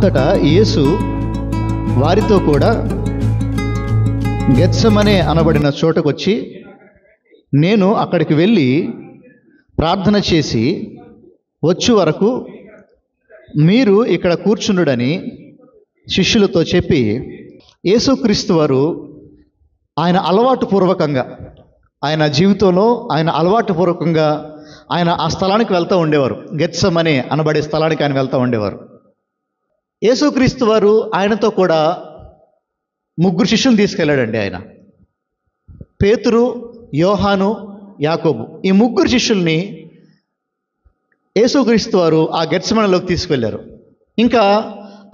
అంతటా యేసు వారితో కూడా గెత్సెమనే అనబడిన చోటకొచ్చి, నేను అక్కడికి వెళ్ళి ప్రార్థన చేసి వచ్చు వరకు మీరు ఇక్కడ కూర్చుండుడని శిష్యులతో చెప్పి, యేసుక్రీస్తు వారు ఆయన అలవాటు పూర్వకంగా, ఆయన జీవితంలో ఆయన అలవాటు పూర్వకంగా ఆయన ఆ స్థలానికి వెళ్తూ ఉండేవారు. గెత్సెమనే అనబడే స్థలానికి ఆయన వెళ్తూ ఉండేవారు. యేసుక్రీస్తు వారు ఆయనతో కూడా 3 శిష్యులను తీసుకెళ్ళాడండి ఆయన. పేతురు, యోహాను, యాకోబు, ఈ 3 శిష్యుల్ని యేసుక్రీస్తు వారు ఆ గెత్సెమనేలోకి తీసుకెళ్లారు. ఇంకా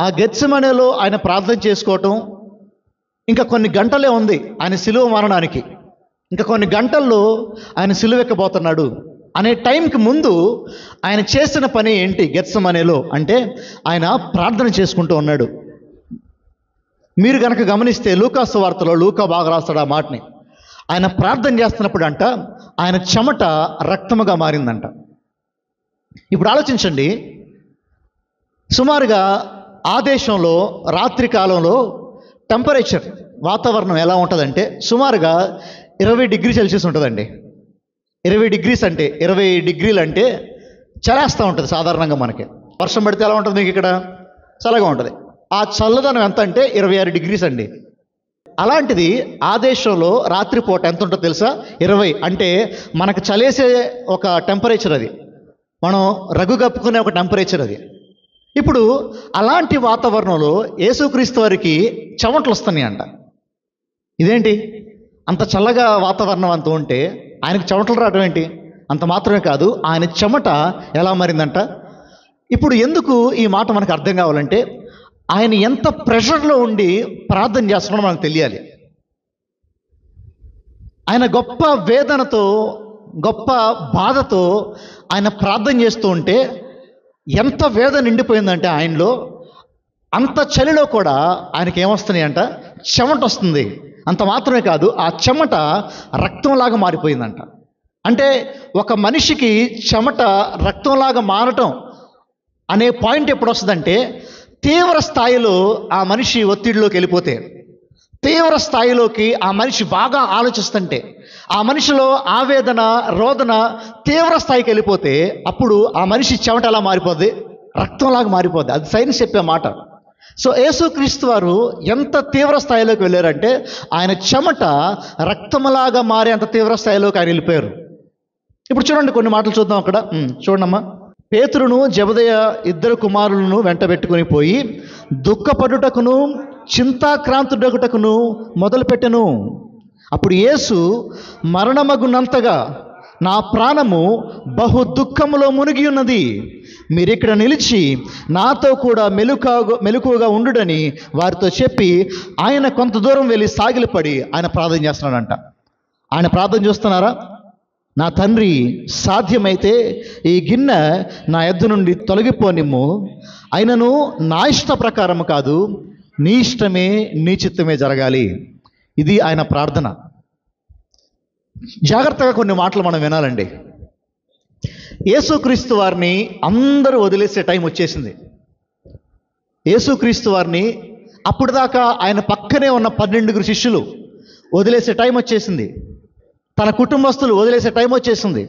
ఆ గెత్సెమనేలో ఆయన ప్రార్థన చేసుకోవటం ఇంకా కొన్ని గంటలే ఉంది ఆయన సిలువ మరణానికి. ఇంకా కొన్ని గంటల్లో ఆయన సిలువెక్కబోతున్నాడు అనే టైంకి ముందు ఆయన చేసిన పని ఏంటి గెత్సెమనేలో అంటే, ఆయన ప్రార్థన చేసుకుంటూ ఉన్నాడు. మీరు కనుక గమనిస్తే లూకా సువార్తలో లూకా బాగా రాస్తాడు ఆ మాటని. ఆయన ప్రార్థన చేస్తున్నప్పుడు అంట ఆయన చెమట రక్తముగా మారిందంట. ఇప్పుడు ఆలోచించండి, సుమారుగా ఆ దేశంలో రాత్రి కాలంలో టెంపరేచర్ వాతావరణం ఎలా ఉంటుందంటే సుమారుగా 20 డిగ్రీ సెల్సియస్ ఉంటుందండి. 20 డిగ్రీస్ అంటే 20 డిగ్రీలు అంటే చలేస్తూ ఉంటుంది సాధారణంగా. మనకి వర్షం పడితే ఎలా ఉంటుంది, మీకు ఇక్కడ చల్లగా ఉంటుంది. ఆ చల్లదనం ఎంత అంటే 26 డిగ్రీస్ అండి. అలాంటిది ఆ దేశంలో రాత్రిపూట ఎంత ఉంటుందో తెలుసా? 20 అంటే మనకు చలేసే ఒక టెంపరేచర్ అది, మనం రగ్గు కప్పుకునే ఒక టెంపరేచర్ అది. ఇప్పుడు అలాంటి వాతావరణంలో యేసుక్రీస్తు వారికి చెమటలు వస్తున్నాయి అంట. ఇదేంటి, అంత చల్లగా వాతావరణం అంత ఉంటే ఆయనకు చెమటలు రావడం ఏంటి? అంత మాత్రమే కాదు, ఆయన చెమట ఎలా మారిందంట. ఇప్పుడు ఎందుకు ఈ మాట మనకు అర్థం కావాలంటే, ఆయన ఎంత ప్రెషర్లో ఉండి ప్రార్థన చేస్తున్నాడో మనకు తెలియాలి. ఆయన గొప్ప వేదనతో, గొప్ప బాధతో ఆయన ప్రార్థన చేస్తూ ఉంటే ఎంత వేదన నిండిపోయిందంటే ఆయనలో, అంత చలిలో కూడా ఆయనకి ఏమొస్తున్నాయి అంట, చెమట వస్తుంది. అంత మాత్రమే కాదు, ఆ చెమట రక్తంలాగా మారిపోయిందంట. అంటే ఒక మనిషికి చెమట రక్తంలాగా మారటం అనే పాయింట్ ఎప్పుడు వస్తుందంటే, తీవ్ర స్థాయిలో ఆ మనిషి ఒత్తిడిలోకి వెళ్ళిపోతే, తీవ్ర స్థాయిలోకి ఆ మనిషి బాగా ఆలోచిస్తుంటే, ఆ మనిషిలో ఆవేదన, రోదన తీవ్ర స్థాయికి వెళ్ళిపోతే అప్పుడు ఆ మనిషి చెమట ఎలా మారిపోద్ది, రక్తంలాగా మారిపోద్ది. అది సైన్స్ చెప్పే మాట. సో యేసుక్రీస్తు వారు ఎంత తీవ్ర స్థాయిలోకి వెళ్ళారంటే ఆయన చెమట రక్తములాగా మారే అంత తీవ్ర స్థాయిలోకి ఆయన వెళ్ళిపోయారు. ఇప్పుడు చూడండి, కొన్ని మాటలు చూద్దాం అక్కడ. చూడమ్మా. పేతురును జెబెదయి 2 కుమారులను వెంటబెట్టుకుని పోయి దుఃఖపడుటకును చింతాక్రాంతుడగుటకును మొదలుపెట్టెను. అప్పుడు యేసు మరణమగునంతగా నా ప్రాణము బహు దుఃఖములో మునిగి ఉన్నది, మీరిక్కడ నిలిచి నాతో కూడా మెలకువగా ఉండుడని వారితో చెప్పి ఆయన కొంత దూరం వెళ్ళి సాగిలపడి ఆయన ప్రార్థన చేస్తున్నాడంట. ఆయన ప్రార్థన చూస్తున్నారా? నా తండ్రి, సాధ్యమైతే ఈ గిన్నె నా యొద్ద నుండి తొలగిపోనిమ్ము, అయినను నా ఇష్ట ప్రకారం కాదు, నీ ఇష్టమే నీ చిత్తమే జరగాలి. ఇది ఆయన ప్రార్థన. జాగ్రత్తగా కొన్ని మాటలు మనం వినాలండి. యేసుక్రీస్తు వారిని అందరూ వదిలేసే టైం వచ్చేసింది. యేసుక్రీస్తు వారిని అప్పుడు దాకా ఆయన పక్కనే ఉన్న 12 శిష్యులు వదిలేసే టైం వచ్చేసింది. తన కుటుంబస్తులు వదిలేసే టైం వచ్చేసింది.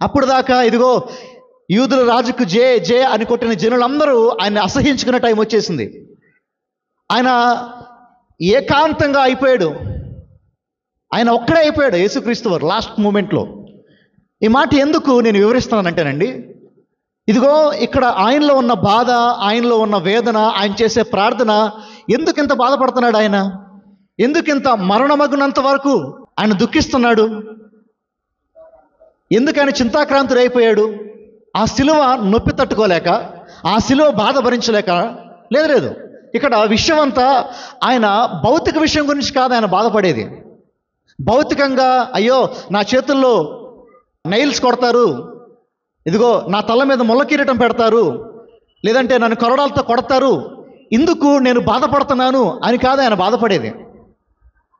అప్పుడు దాకా ఇదిగో యూదుల రాజుకు జే జే అని కొట్టిన జనులందరూ ఆయన్ని అసహించుకునే టైం వచ్చేసింది. ఆయన ఏకాంతంగా అయిపోయాడు. ఆయన ఒక్కడే అయిపోయాడు యేసుక్రీస్తు వారు లాస్ట్ మూమెంట్లో. ఈ మాట ఎందుకు నేను వివరిస్తున్నానంటేనండి, ఇదిగో ఇక్కడ ఆయనలో ఉన్న బాధ, ఆయనలో ఉన్న వేదన, ఆయన చేసే ప్రార్థన, ఎందుకింత బాధపడుతున్నాడు ఆయన? ఎందుకింత మరణమగునంత వరకు ఆయన దుఃఖిస్తున్నాడు? ఎందుకు ఆయన చింతాక్రాంతుడు అయిపోయాడు? ఆ శిలువ నొప్పి తట్టుకోలేక, ఆ శిలువ బాధ భరించలేక? లేదు. ఇక్కడ విషయం అంతా ఆయన భౌతిక విషయం గురించి కాదు ఆయన బాధపడేది. భౌతికంగా అయ్యో నా చేతుల్లో నైల్స్ కొడతారు, ఇదిగో నా తల మీద ముళ్ళ కిరీటం పెడతారు, లేదంటే నన్ను కొరడాలతో కొడతారు, ఇందుకు నేను బాధపడుతున్నాను అని కాదు ఆయన బాధపడేది.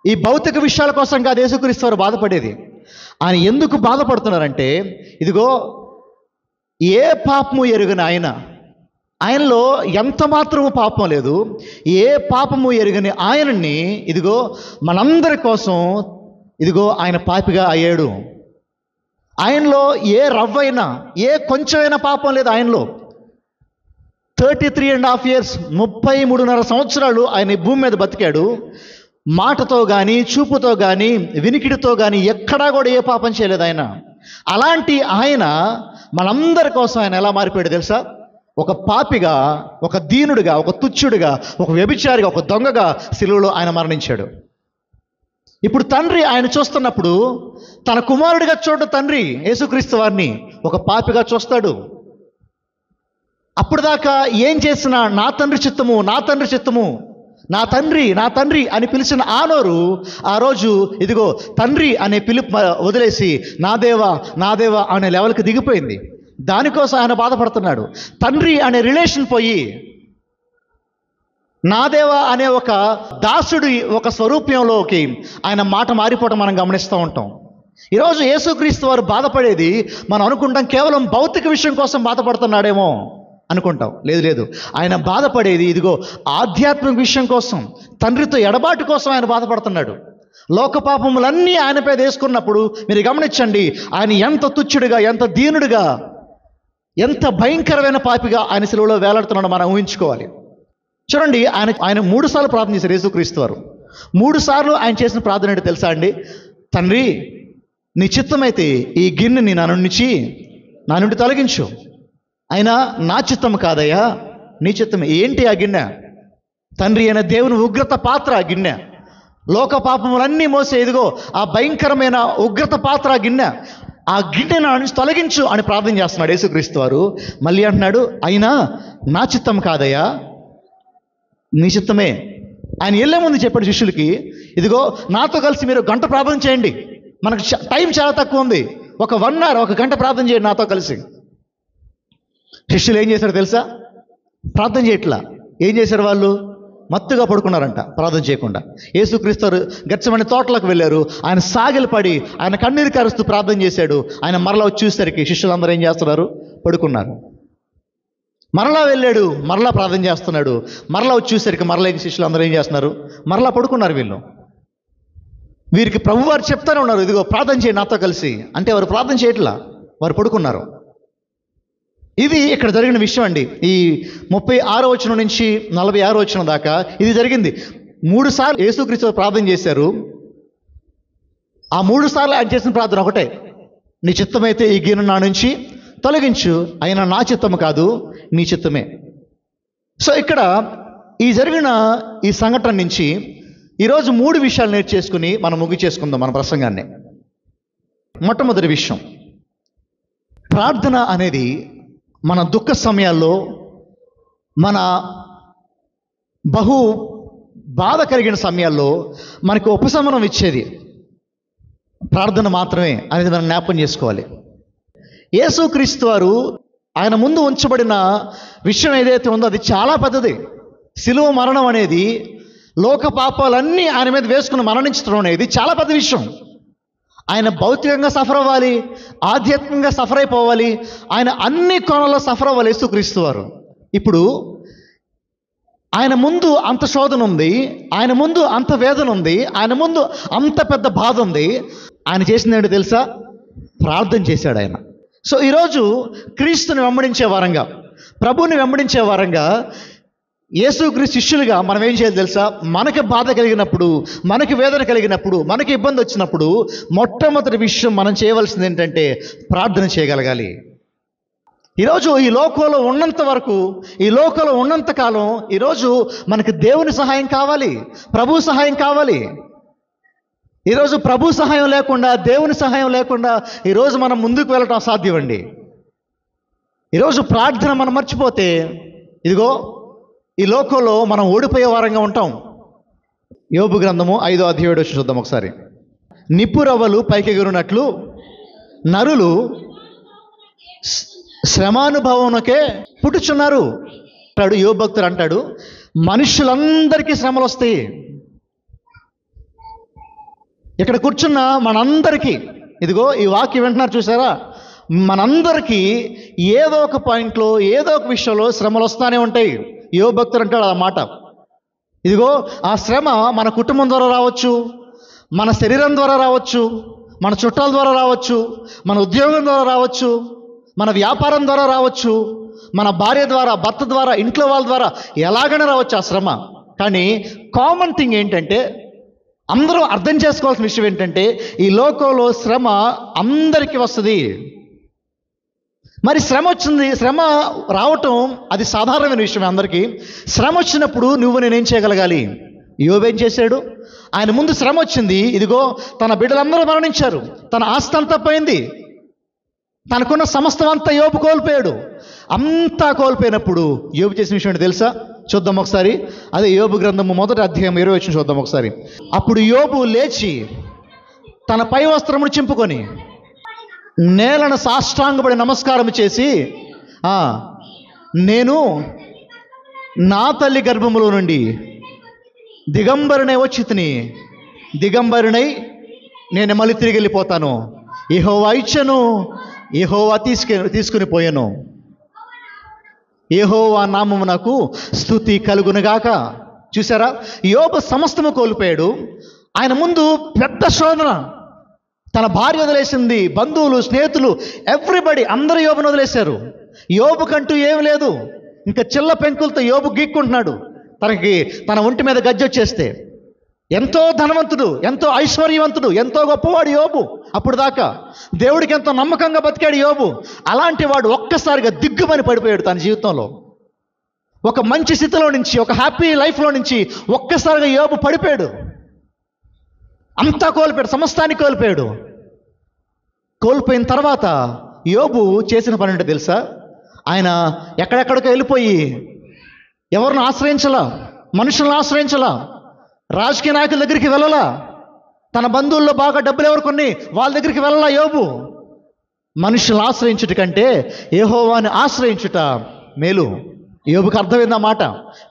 ఈ భౌతిక విషయాల కోసం కాదు యేసుక్రీస్తు వారు బాధపడేది. ఆయన ఎందుకు బాధపడుతున్నారంటే, ఇదిగో ఏ పాపము ఎరుగని ఆయన, ఆయనలో ఎంత మాత్రము పాపం లేదు. ఏ పాపము ఎరుగని ఆయనని ఇదిగో మనందరి కోసం ఇదిగో ఆయన పాపిగా అయ్యాడు. ఆయనలో ఏ రవ్వైనా ఏ కొంచెమైనా పాపం లేదు ఆయనలో. 33.5 years 33.5 సంవత్సరాలు ఆయన ఈ భూమి మీద బతికాడు. మాటతో కానీ చూపుతో కానీ వినికిడితో కానీ ఎక్కడా కూడా ఏ పాపం చేయలేదు ఆయన. అలాంటి ఆయన మనందరి కోసం ఆయన ఎలా మారిపోయాడు తెలుసా? ఒక పాపిగా, ఒక దీనుడిగా, ఒక తుచ్చుడిగా, ఒక వ్యభిచారిగా, ఒక దొంగగా సిలువలో ఆయన మరణించాడు. ఇప్పుడు తండ్రి ఆయన చూస్తున్నప్పుడు తన కుమారుడిగా చూడ తండ్రి యేసుక్రీస్తు వారిని ఒక పాపిగా చూస్తాడు. అప్పుడు దాకా ఏం చేసినా నా తండ్రి చిత్తము, నా తండ్రి చిత్తము, నా తండ్రి, నా తండ్రి అని పిలిచిన ఆ నోరు ఆ రోజు ఇదిగో తండ్రి అనే పిలుపు వదిలేసి నా దేవా, నా దేవా అనే లెవెల్కి దిగిపోయింది. దానికోసం ఆయన బాధపడుతున్నాడు. తండ్రి అనే రిలేషన్ పోయి నా దేవా అనే ఒక దాసుడి ఒక స్వరూపంలోకి ఆయన మాట మారిపోవటం మనం గమనిస్తూ ఉంటాం. ఈరోజు యేసుక్రీస్తు వారు బాధపడేది మనం అనుకుంటాం కేవలం భౌతిక విషయం కోసం బాధపడుతున్నాడేమో అనుకుంటాం. లేదు లేదు, ఆయన బాధపడేది ఇదిగో ఆధ్యాత్మిక విషయం కోసం, తండ్రితో ఎడబాటు కోసం ఆయన బాధపడుతున్నాడు. లోక పాపములన్నీ ఆయనపై వేసుకున్నప్పుడు మీరు గమనించండి, ఆయన ఎంత తుచ్చుడిగా, ఎంత దీనుడిగా, ఎంత భయంకరమైన పాపిగా ఆయన సిలువలో వేలాడుతున్నాడో మనం ఊహించుకోవాలి. చూడండి, ఆయన 3 సార్లు ప్రార్థన చేశారు యేసుక్రీస్తు వారు. 3 సార్లు ఆయన చేసిన ప్రార్థన ఏంటో తెలుసా అండి? తండ్రి, నీ చిత్తమైతే ఈ గిన్నెని నా నుండి తొలగించు. అయినా నా చిత్తం కాదయ్యా, నీ చిత్తమే. ఏంటి ఆ గిన్నె? తండ్రి అయిన దేవుని ఉగ్రత పాత్ర ఆ గిన్నె. లోక పాపములన్నీ మోసే ఇదిగో ఆ భయంకరమైన ఉగ్రత పాత్ర ఆ గిన్నె. ఆ గిన్నె నా నుంచి తొలగించు అని ప్రార్థన చేస్తున్నాడు యేసుక్రీస్తు వారు. మళ్ళీ అంటున్నాడు, అయినా నా చిత్తం కాదయ్యా, నీ చిత్తమే. ఆయన వెళ్ళే ముందు చెప్పాడు శిష్యులకి, ఇదిగో నాతో కలిసి మీరు 1 గంట ప్రార్థన చేయండి, మనకు టైం చాలా తక్కువ ఉంది, ఒక 1 hour 1 గంట ప్రార్థన చేయండి నాతో కలిసి. శిష్యులు ఏం చేశారు తెలుసా? ప్రార్థన చేయట్లా. ఏం చేశారు వాళ్ళు? మత్తుగా పడుకున్నారంట ప్రార్థన చేయకుండా. యేసుక్రీస్తు గెత్సేమనే తోటలోకి వెళ్ళారు. ఆయన సాగిలపడి ఆయన కన్నీరు కారుస్తూ ప్రార్థన చేశాడు. ఆయన మరలా వచ్చి చూసేసరికి శిష్యులందరూ ఏం చేస్తున్నారు? పడుకున్నారు. మరలా వెళ్ళాడు, మరలా ప్రార్థన చేస్తున్నాడు. మరలా వచ్చి చూసేసరికి మరలా శిష్యులు అందరూ ఏం చేస్తున్నారు? మరలా పడుకున్నారు. వీరికి ప్రభువారు చెప్తానే ఉన్నారు, ఇదిగో ప్రార్థన చేయండి నాతో కలిసి. అంటే వారు ప్రార్థన చేయట్లా, వారు పడుకున్నారు. ఇది ఇక్కడ జరిగిన విషయం అండి. ఈ 36వ వచనం నుంచి 46వ వచనం దాకా ఇది జరిగింది. 3 సార్లు యేసుక్రీస్తు ప్రార్థన చేశారు. ఆ 3 సార్లు ఆయన చేసిన ప్రార్థన ఒకటే, నీ చిత్తమైతే ఈ గిన్నె నా నుంచి తొలగించు, అయినా నా చిత్తము కాదు, నీ చిత్తమే. సో ఇక్కడ ఈ జరిగిన ఈ సంఘటన నుంచి ఈరోజు 3 విషయాలు నేర్చేసుకుని మనం ముగిచేసుకుందాం మన ప్రసంగాన్ని. మొట్టమొదటి విషయం, ప్రార్థన అనేది మన దుఃఖ సమయాల్లో, మన బహు బాధ కలిగిన సమయాల్లో మనకు ఉపశమనం ఇచ్చేది ప్రార్థన మాత్రమే అనేది మనం జ్ఞాపకం చేసుకోవాలి. యేసుక్రీస్తు వారు ఆయన ముందు ఉంచబడిన విషయం ఏదైతే ఉందో అది చాలా పెద్దది. శిలువ మరణం అనేది, లోక పాపాలన్నీ ఆయన మీద వేసుకుని మరణించడం అనేది చాలా పెద్ద విషయం. ఆయన భౌతికంగా సఫర్ అవ్వాలి, ఆధ్యాత్మికంగా సఫర్ అయిపోవాలి, ఆయన అన్ని కోణాల్లో సఫర్ అవ్వాలి యేసుక్రీస్తు వారు. ఇప్పుడు ఆయన ముందు అంత శోధన ఉంది, ఆయన ముందు అంత వేదన ఉంది, ఆయన ముందు అంత పెద్ద బాధ ఉంది. ఆయన చేసింది ఏంటో తెలుసా? ప్రార్థన చేశాడు ఆయన. సో ఈరోజు క్రీస్తుని వెంబడించే వారంగా, ప్రభువుని వెంబడించే వారంగా, యేసుక్రీస్తు శిష్యులుగా మనం ఏం చేయాలి తెలుసా? మనకి బాధ కలిగినప్పుడు, మనకి వేదన కలిగినప్పుడు, మనకి ఇబ్బంది వచ్చినప్పుడు మొట్టమొదటి విషయం మనం చేయవలసింది ఏంటంటే ప్రార్థన చేయగలగాలి. ఈరోజు ఈ లోకంలో ఉన్నంత వరకు, ఈ లోకంలో ఉన్నంత కాలం ఈరోజు మనకి దేవుని సహాయం కావాలి, ప్రభు సహాయం కావాలి. ఈరోజు ప్రభు సహాయం లేకుండా, దేవుని సహాయం లేకుండా ఈరోజు మనం ముందుకు వెళ్ళటం అసాధ్యం అండి. ఈరోజు ప్రార్థన మనం మర్చిపోతే ఇదిగో ఈ లోకంలో మనం ఓడిపోయే వారంగా ఉంటాం. యోబు గ్రంథము 5వ అధ్యాయం చూద్దాం ఒకసారి. నిప్పురవ్వలు పైకెగురునట్లు నరులు శ్రమానుభవంకే పుట్టుచున్నారు అంటాడు యోబు భక్తుడు. అంటాడు మనుషులందరికీ శ్రమలు వస్తాయి. ఇక్కడ కూర్చున్న మనందరికీ ఇదిగో ఈ వాక్యం వింటున్నారు చూసారా, మనందరికీ ఏదో ఒక పాయింట్లో ఏదో ఒక విషయంలో శ్రమలు వస్తూనే ఉంటాయి. యోబు భక్తుడు అంటాడు ఆ మాట. ఇదిగో ఆ శ్రమ మన కుటుంబం ద్వారా రావచ్చు, మన శరీరం ద్వారా రావచ్చు, మన చుట్టాల ద్వారా రావచ్చు, మన ఉద్యోగం ద్వారా రావచ్చు, మన వ్యాపారం ద్వారా రావచ్చు, మన భార్య ద్వారా, భర్త ద్వారా, ఇంట్లో వాళ్ళ ద్వారా ఎలాగైనా రావచ్చు ఆ శ్రమ. కానీ కామన్ థింగ్ ఏంటంటే, అందరూ అర్థం చేసుకోవాల్సిన విషయం ఏంటంటే, ఈ లోకంలో శ్రమ అందరికీ వస్తుంది. మరి శ్రమ వచ్చింది, శ్రమ రావటం అది సాధారణమైన విషయం అందరికీ. శ్రమ వచ్చినప్పుడు నువ్వు నేనేం చేయగలగాలి? యోబు ఏం చేశాడు? ఆయన ముందు శ్రమ వచ్చింది. ఇదిగో తన బిడ్డలందరూ మరణించారు, తన ఆస్తి అంతా పోయింది, తనకున్న సమస్తం అంతా యోబు కోల్పోయాడు. అంతా కోల్పోయినప్పుడు యోబు చేసిన విషయం ఏంటో తెలుసా? చూద్దాం ఒకసారి. అదే యోబు గ్రంథము 1వ అధ్యాయం 20వ వచనం చూద్దాం ఒకసారి. అప్పుడు యోబు లేచి తన పై వస్త్రమును చింపుకొని నేలను సాష్టాంగపడి నమస్కారం చేసి, నేను నా తల్లి గర్భములో నుండి దిగంబరునై వచ్చి తిని, దిగంబరునై నేను మళ్ళీ తిరిగి వెళ్ళిపోతాను. యెహోవా ఇచ్చెను, యెహోవా తీసుకుని పోయాను. యెహోవా నామమునకు స్తుతి కలుగునుగాక. చూసారా, యోబు సమస్తము కోల్పోయాడు. ఆయన ముందు పెద్ద శోధన. తన భార్య వదిలేసింది, బంధువులు, స్నేహితులు, ఎవ్రీబడి అందరూ యోబును వదిలేశారు. యోబుకంటూ ఏమి లేదు. ఇంకా చిల్ల పెంకులతో యోబు గీక్కుంటున్నాడు. తన ఒంటి మీద గజ్జి వచ్చేస్తే. ఎంతో ధనవంతుడు, ఎంతో ఐశ్వర్యవంతుడు, ఎంతో గొప్పవాడు యోబు. అప్పుడు దాకా దేవుడికి ఎంతో నమ్మకంగా బతికాడు యోబు. అలాంటి వాడు ఒక్కసారిగా దిగ్గుమని పడిపోయాడు తన జీవితంలో. ఒక మంచి స్థితిలో నుంచి, ఒక హ్యాపీ లైఫ్లో నుంచి ఒక్కసారిగా యోబు పడిపోయాడు. అంతా కోల్పోయాడు, సమస్తాన్ని కోల్పోయాడు. కోల్పోయిన తర్వాత యోబు చేసిన పని ఏంటో తెలుసా? ఆయన ఎక్కడెక్కడికో వెళ్ళిపోయి ఎవరిని ఆశ్రయించలా, మనుషులను ఆశ్రయించలా, రాజకీయ నాయకుల దగ్గరికి వెళ్ళలా, తన బంధువుల్లో బాగా డబ్బులు ఎవరు కొన్ని వాళ్ళ దగ్గరికి వెళ్ళలా. యోబు మనుషులను ఆశ్రయించుట కంటే యెహోవాని ఆశ్రయించుట మేలు. యోబుకి అర్థమైంది ఆ మాట.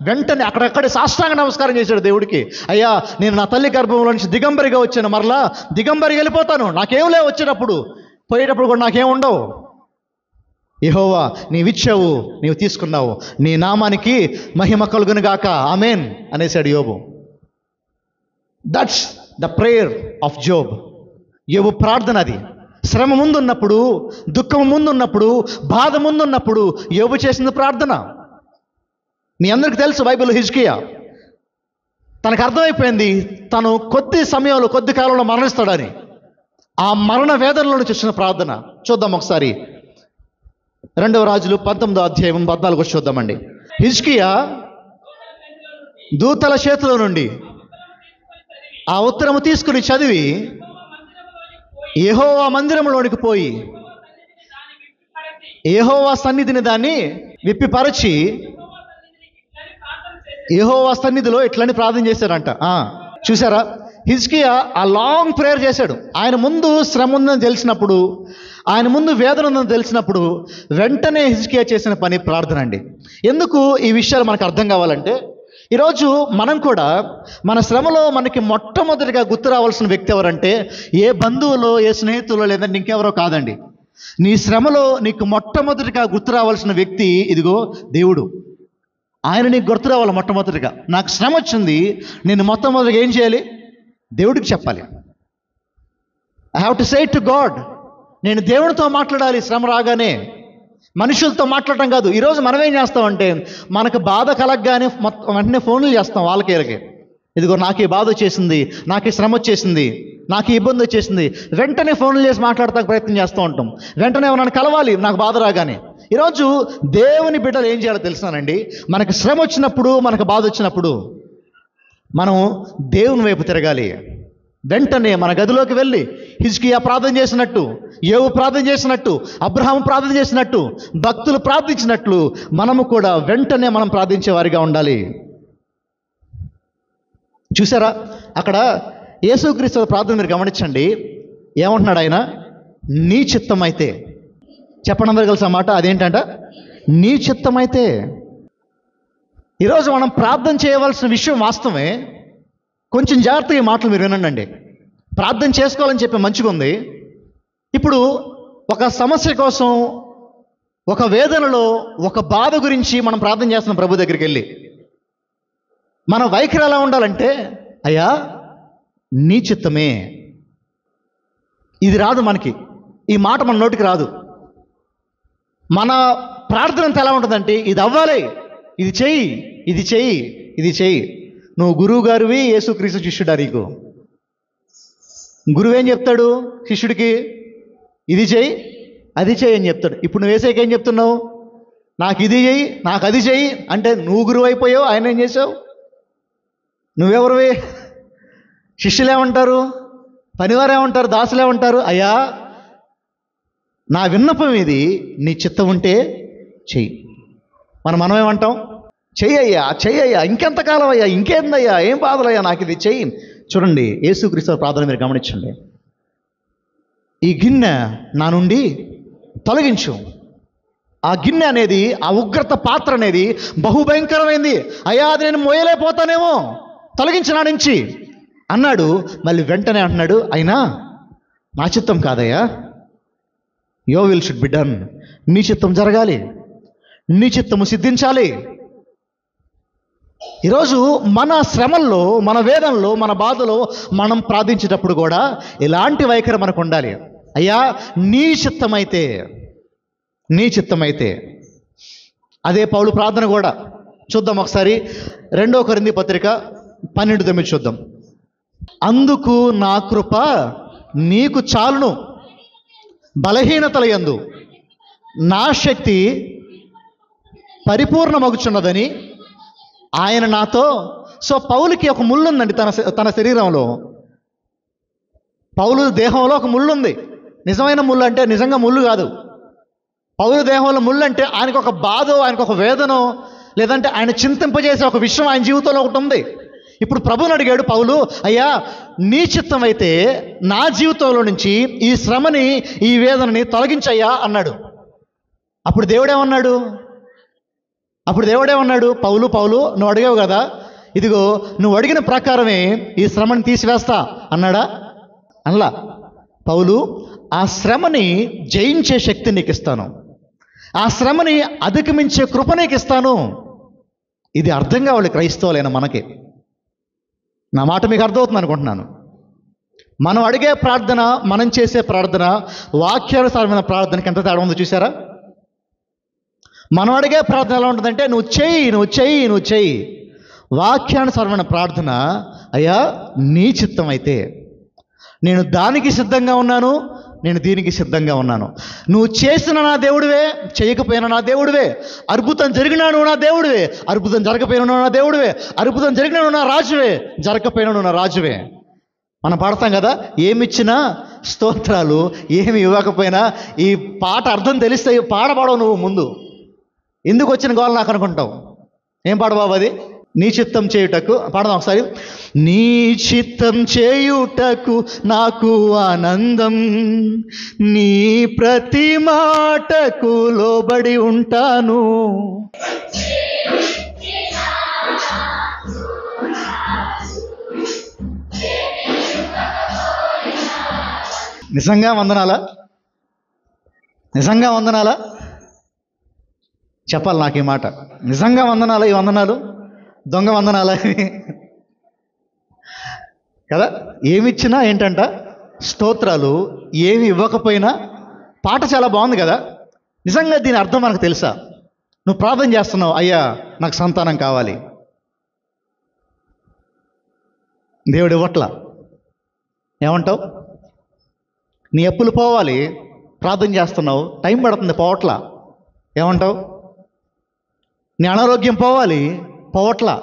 వెంటనే అక్కడక్కడే సాష్టాంగ నమస్కారం చేశాడు దేవుడికి. అయ్యా, నేను నా తల్లి గర్భంలో నుంచి దిగంబరిగా వచ్చాను, మరలా దిగంబరిగా వెళ్ళిపోతాను. నాకేం లేవు, వచ్చేటప్పుడు పోయేటప్పుడు కూడా నాకేం ఉండవు. యెహోవా నీవిచ్చావు, నీవు తీసుకున్నావు, నీ నామానికి మహిమ కలుగునుగాక, ఆమేన్ అనేసాడు యోబు. That's the prayer of Job. యోబు ప్రార్థన అది. శ్రమ ముందున్నప్పుడు, దుఃఖం ముందున్నప్పుడు, బాధ ముందున్నప్పుడు యోబు చేసిన ప్రార్థన. మీ అందరికీ తెలుసు, బైబిల్ హిజ్కియా తనకు అర్థమైపోయింది తను కొద్ది సమయంలో, కొద్ది కాలంలో మరణిస్తాడని. ఆ మరణ వేదనలో నుంచి వచ్చిన ప్రార్థన చూద్దాం ఒకసారి. 2వ రాజులు 19వ అధ్యాయం 14 చూద్దామండి. హిజ్కియా దూతల చేతిలో నుండి ఆ ఉత్తరము తీసుకుని చదివి యెహోవా మందిరంలోనికి పోయి యెహోవా సన్నిధిని దాన్ని విప్పిపరచి యెహోవా సన్నిధిలో ఇట్లని ప్రార్థన చేశారంట. చూసారా, హిజ్కియా ఆ లాంగ్ ప్రేయర్ చేశాడు. ఆయన ముందు శ్రమ ఉందని తెలిసినప్పుడు, ఆయన ముందు వేదన ఉందని తెలిసినప్పుడు వెంటనే హిజ్కియా చేసిన పని ప్రార్థన అండి. ఎందుకు ఈ విషయాలు మనకు అర్థం కావాలంటే, ఈరోజు మనం కూడా మన శ్రమలో మనకి మొట్టమొదటిగా గుర్తు రావాల్సిన వ్యక్తి ఎవరంటే ఏ బంధువులో, ఏ స్నేహితులో, లేదంటే ఇంకెవరో కాదండి. నీ శ్రమలో నీకు మొట్టమొదటిగా గుర్తు రావాల్సిన వ్యక్తి ఇదిగో దేవుడు. ఆయన నీకు గుర్తు రావాలి మొట్టమొదటిగా. నాకు శ్రమ వచ్చింది, నేను మొట్టమొదటిగా ఏం చేయాలి? దేవుడికి చెప్పాలి. I have to say to God. నేను దేవుడితో మాట్లాడాలి శ్రమ రాగానే, మనుషులతో మాట్లాడటం కాదు. ఈరోజు మనం ఏం చేస్తామంటే, మనకు బాధ కలగగానే వెంటనే ఫోన్లు చేస్తాం వాళ్ళకి వీళ్ళకి. ఇదిగో నాకు ఈ బాధ వచ్చేసింది, నాకు ఈ శ్రమ వచ్చేసింది, నాకు ఈ ఇబ్బంది వచ్చేసింది, వెంటనే ఫోన్లు చేసి మాట్లాడటానికి ప్రయత్నం చేస్తూ ఉంటాం. వెంటనే ఎవరైనా కలవాలి నాకు బాధ రాగానే. ఈరోజు దేవుని బిడ్డలు ఏం చేయాలో తెలుసానండి, మనకు శ్రమ వచ్చినప్పుడు, మనకు బాధ వచ్చినప్పుడు మనం దేవుని వైపు తిరగాలి. వెంటనే మన గదిలోకి వెళ్ళి హిజ్కియా ప్రార్థన చేసినట్టు, యోబు ప్రార్థన చేసినట్టు, అబ్రహాము ప్రార్థన చేసినట్టు, భక్తులు ప్రార్థించినట్లు మనము కూడా వెంటనే మనం ప్రార్థించే వారిగా ఉండాలి. చూసారా, అక్కడ యేసుక్రీస్తు ప్రార్థన మీరు గమనించండి. ఏమంటున్నాడు ఆయన? నీ చిత్తమైతే. చెప్పండి అందరు కలిసి ఆ మాట. అదేంటంట? నీ చిత్తమైతే. ఈరోజు మనం ప్రార్థన చేయవలసిన విషయం వాస్తవమే. కొంచెం జాగ్రత్తగా ఈ మాటలు మీరు వినండి. ప్రార్థన చేసుకోవాలని చెప్పి మంచిగా ఉంది. ఇప్పుడు ఒక సమస్య కోసం, ఒక వేదనలో, ఒక బాధ గురించి మనం ప్రార్థన చేస్తున్నాం ప్రభు దగ్గరికి వెళ్ళి. మన వైఖరి ఎలా ఉండాలంటే, అయ్యా నీ చిత్తమే. ఇది రాదు మనకి, ఈ మాట మన నోటికి రాదు. మన ప్రార్థన అంతా ఎలా ఉంటుందంటే, ఇది అవ్వాలి, ఇది చెయ్యి, ఇది చెయ్యి, ఇది చెయ్యి. నువ్వు గురువు గారివి, యేసుక్రీస్తు శిష్యుడా నీకు? గురువు ఏం చెప్తాడు శిష్యుడికి? ఇది చెయ్యి, అది చెయ్యి అని చెప్తాడు. ఇప్పుడు నువ్వు వేసేకి ఏం చెప్తున్నావు? నాకు ఇది చెయ్యి, నాకు అది చెయ్యి అంటే నువ్వు గురువు అయిపోయావు. ఆయన ఏం చేసావు? నువ్వెవరివి? శిష్యులు ఏమంటారు? పనివారు ఏమంటారు? దాసులు ఏమంటారు? అయ్యా నా విన్నపం ఇది, నీ చిత్తం ఉంటే చెయ్యి. మనం ఏమంటాం? చెయ్యయ్యా, చెయ్యయ్యా, ఇంకెంతకాలం అయ్యా, ఇంకేందయ్యా, ఏం బాధలయ్యా, నాకు ఇది చెయ్యి. చూడండి, యేసుక్రీస్తు ప్రార్థన మీరు గమనించండి. ఈ గిన్నె నా నుండి తొలగించు. ఆ గిన్నె అనేది, ఆ ఉగ్రత పాత్ర అనేది బహుభయంకరమైంది. అయ్యా అది నేను మోయలేకపోతానేమో, తొలగించు నా నుంచి అన్నాడు. మళ్ళీ వెంటనే అంటున్నాడు, అయినా నా చిత్తం కాదయ్యా, యో విల్ షుడ్ బి డన్. నీ చిత్తం జరగాలి, నీ చిత్తము సిద్ధించాలి. ఈరోజు మన శ్రమల్లో, మన వేదనలో, మన బాధలో మనం ప్రార్థించేటప్పుడు కూడా ఇలాంటి వైఖరి మనకు ఉండాలి. అయ్యా నీ చిత్తమైతే, నీ చిత్తమైతే. అదే పౌలు ప్రార్థన కూడా. చూద్దాం ఒకసారి 2 కొరింథీ పత్రిక 12:9 చూద్దాం. అందుకు నా కృప నీకు చాలును, బలహీనతల యందు నా శక్తి పరిపూర్ణమగుచున్నదని ఆయన నాతో. సో పౌలుకి ఒక ముళ్ళు ఉందండి తన శరీరంలో. పౌలు దేహంలో ఒక ముళ్ళు ఉంది. నిజమైన ముళ్ళు అంటే నిజంగా ముళ్ళు కాదు. పౌలు దేహంలో ముళ్ళు అంటే ఆయనకు ఒక బాధో, ఆయనకు ఒక వేదనో, లేదంటే ఆయన చింతింపజేసే ఒక విషయం ఆయన జీవితంలో ఒకటి ఉంది. ఇప్పుడు ప్రభుని అడిగాడు పౌలు, అయ్యా నీ చిత్తం అయితే నా జీవితంలో నుంచి ఈ శ్రమని, ఈ వేదనని తొలగించయ్యా అన్నాడు. అప్పుడు దేవుడేమన్నాడు? పౌలు నువ్వు అడిగావు కదా, ఇదిగో నువ్వు అడిగిన ప్రకారమే ఈ శ్రమని తీసివేస్తా అన్నాడా? అనలా. పౌలు ఆ శ్రమని జయించే శక్తి నీకు ఇస్తాను, ఆ శ్రమని అధిగమించే కృప నీకు ఇస్తాను. ఇది అర్థం కావాలి క్రైస్తవులైన మనకి. నా మాట మీకు అర్థమవుతుంది అనుకుంటున్నాను. మనం అడిగే ప్రార్థన, మనం చేసే ప్రార్థన, వాక్యానుసారమైన ప్రార్థనకి ఎంత తేడా ఉందో చూసారా? మనం అడిగే ప్రార్థన ఎలా ఉంటుందంటే, నువ్వు చెయ్యి. వాక్యానుసారమైన ప్రార్థన, అయ్యా నీ చిత్తం అయితే నేను దానికి సిద్ధంగా ఉన్నాను, నేను దీనికి సిద్ధంగా ఉన్నాను. నువ్వు చేసిన నా దేవుడివే, చేయకపోయినా నా దేవుడివే. అద్భుతం జరిగినాను నా దేవుడివే, అద్భుతం జరగపోయినా నా దేవుడివే. అద్భుతం జరిగినాను నా రాజువే, జరగకపోయినాను నా రాజువే. మనం పాడతాం కదా, ఏమిచ్చినా స్తోత్రాలు, ఏమి ఇవ్వకపోయినా. ఈ పాట అర్థం తెలిస్తే పాడబాడవు నువ్వు. ముందు ఎందుకు వచ్చిన గోల నాకు అనుకుంటావు. ఏం పాట బాబు అది? నీ చిత్తం చేయుటకు. పాడదాం ఒకసారి. నీ చిత్తం చేయుటకు నాకు ఆనందం, నీ ప్రతి మాటకు లోబడి ఉంటాను. నిజంగా వందనాలా? చెప్పాలి నాకు ఈ మాట. నిజంగా వందనాలా? ఈ వందనాలు దొంగ వందనాలా కదా? ఏమిచ్చినా ఏంటంట స్తోత్రాలు, ఏమి ఇవ్వకపోయినా. పాట చాలా బాగుంది కదా. నిజంగా దీని అర్థం మనకు తెలుసా? నువ్వు ప్రార్థన చేస్తున్నావు, అయ్యా నాకు సంతానం కావాలి, దేవుడు ఇవ్వట్లా, ఏమంటావు? నీ అప్పులు పోవాలి, ప్రార్థన చేస్తున్నావు, టైం పడుతుంది, పోవట్లా, ఏమంటావు? నీ అనారోగ్యం పోవట్లా,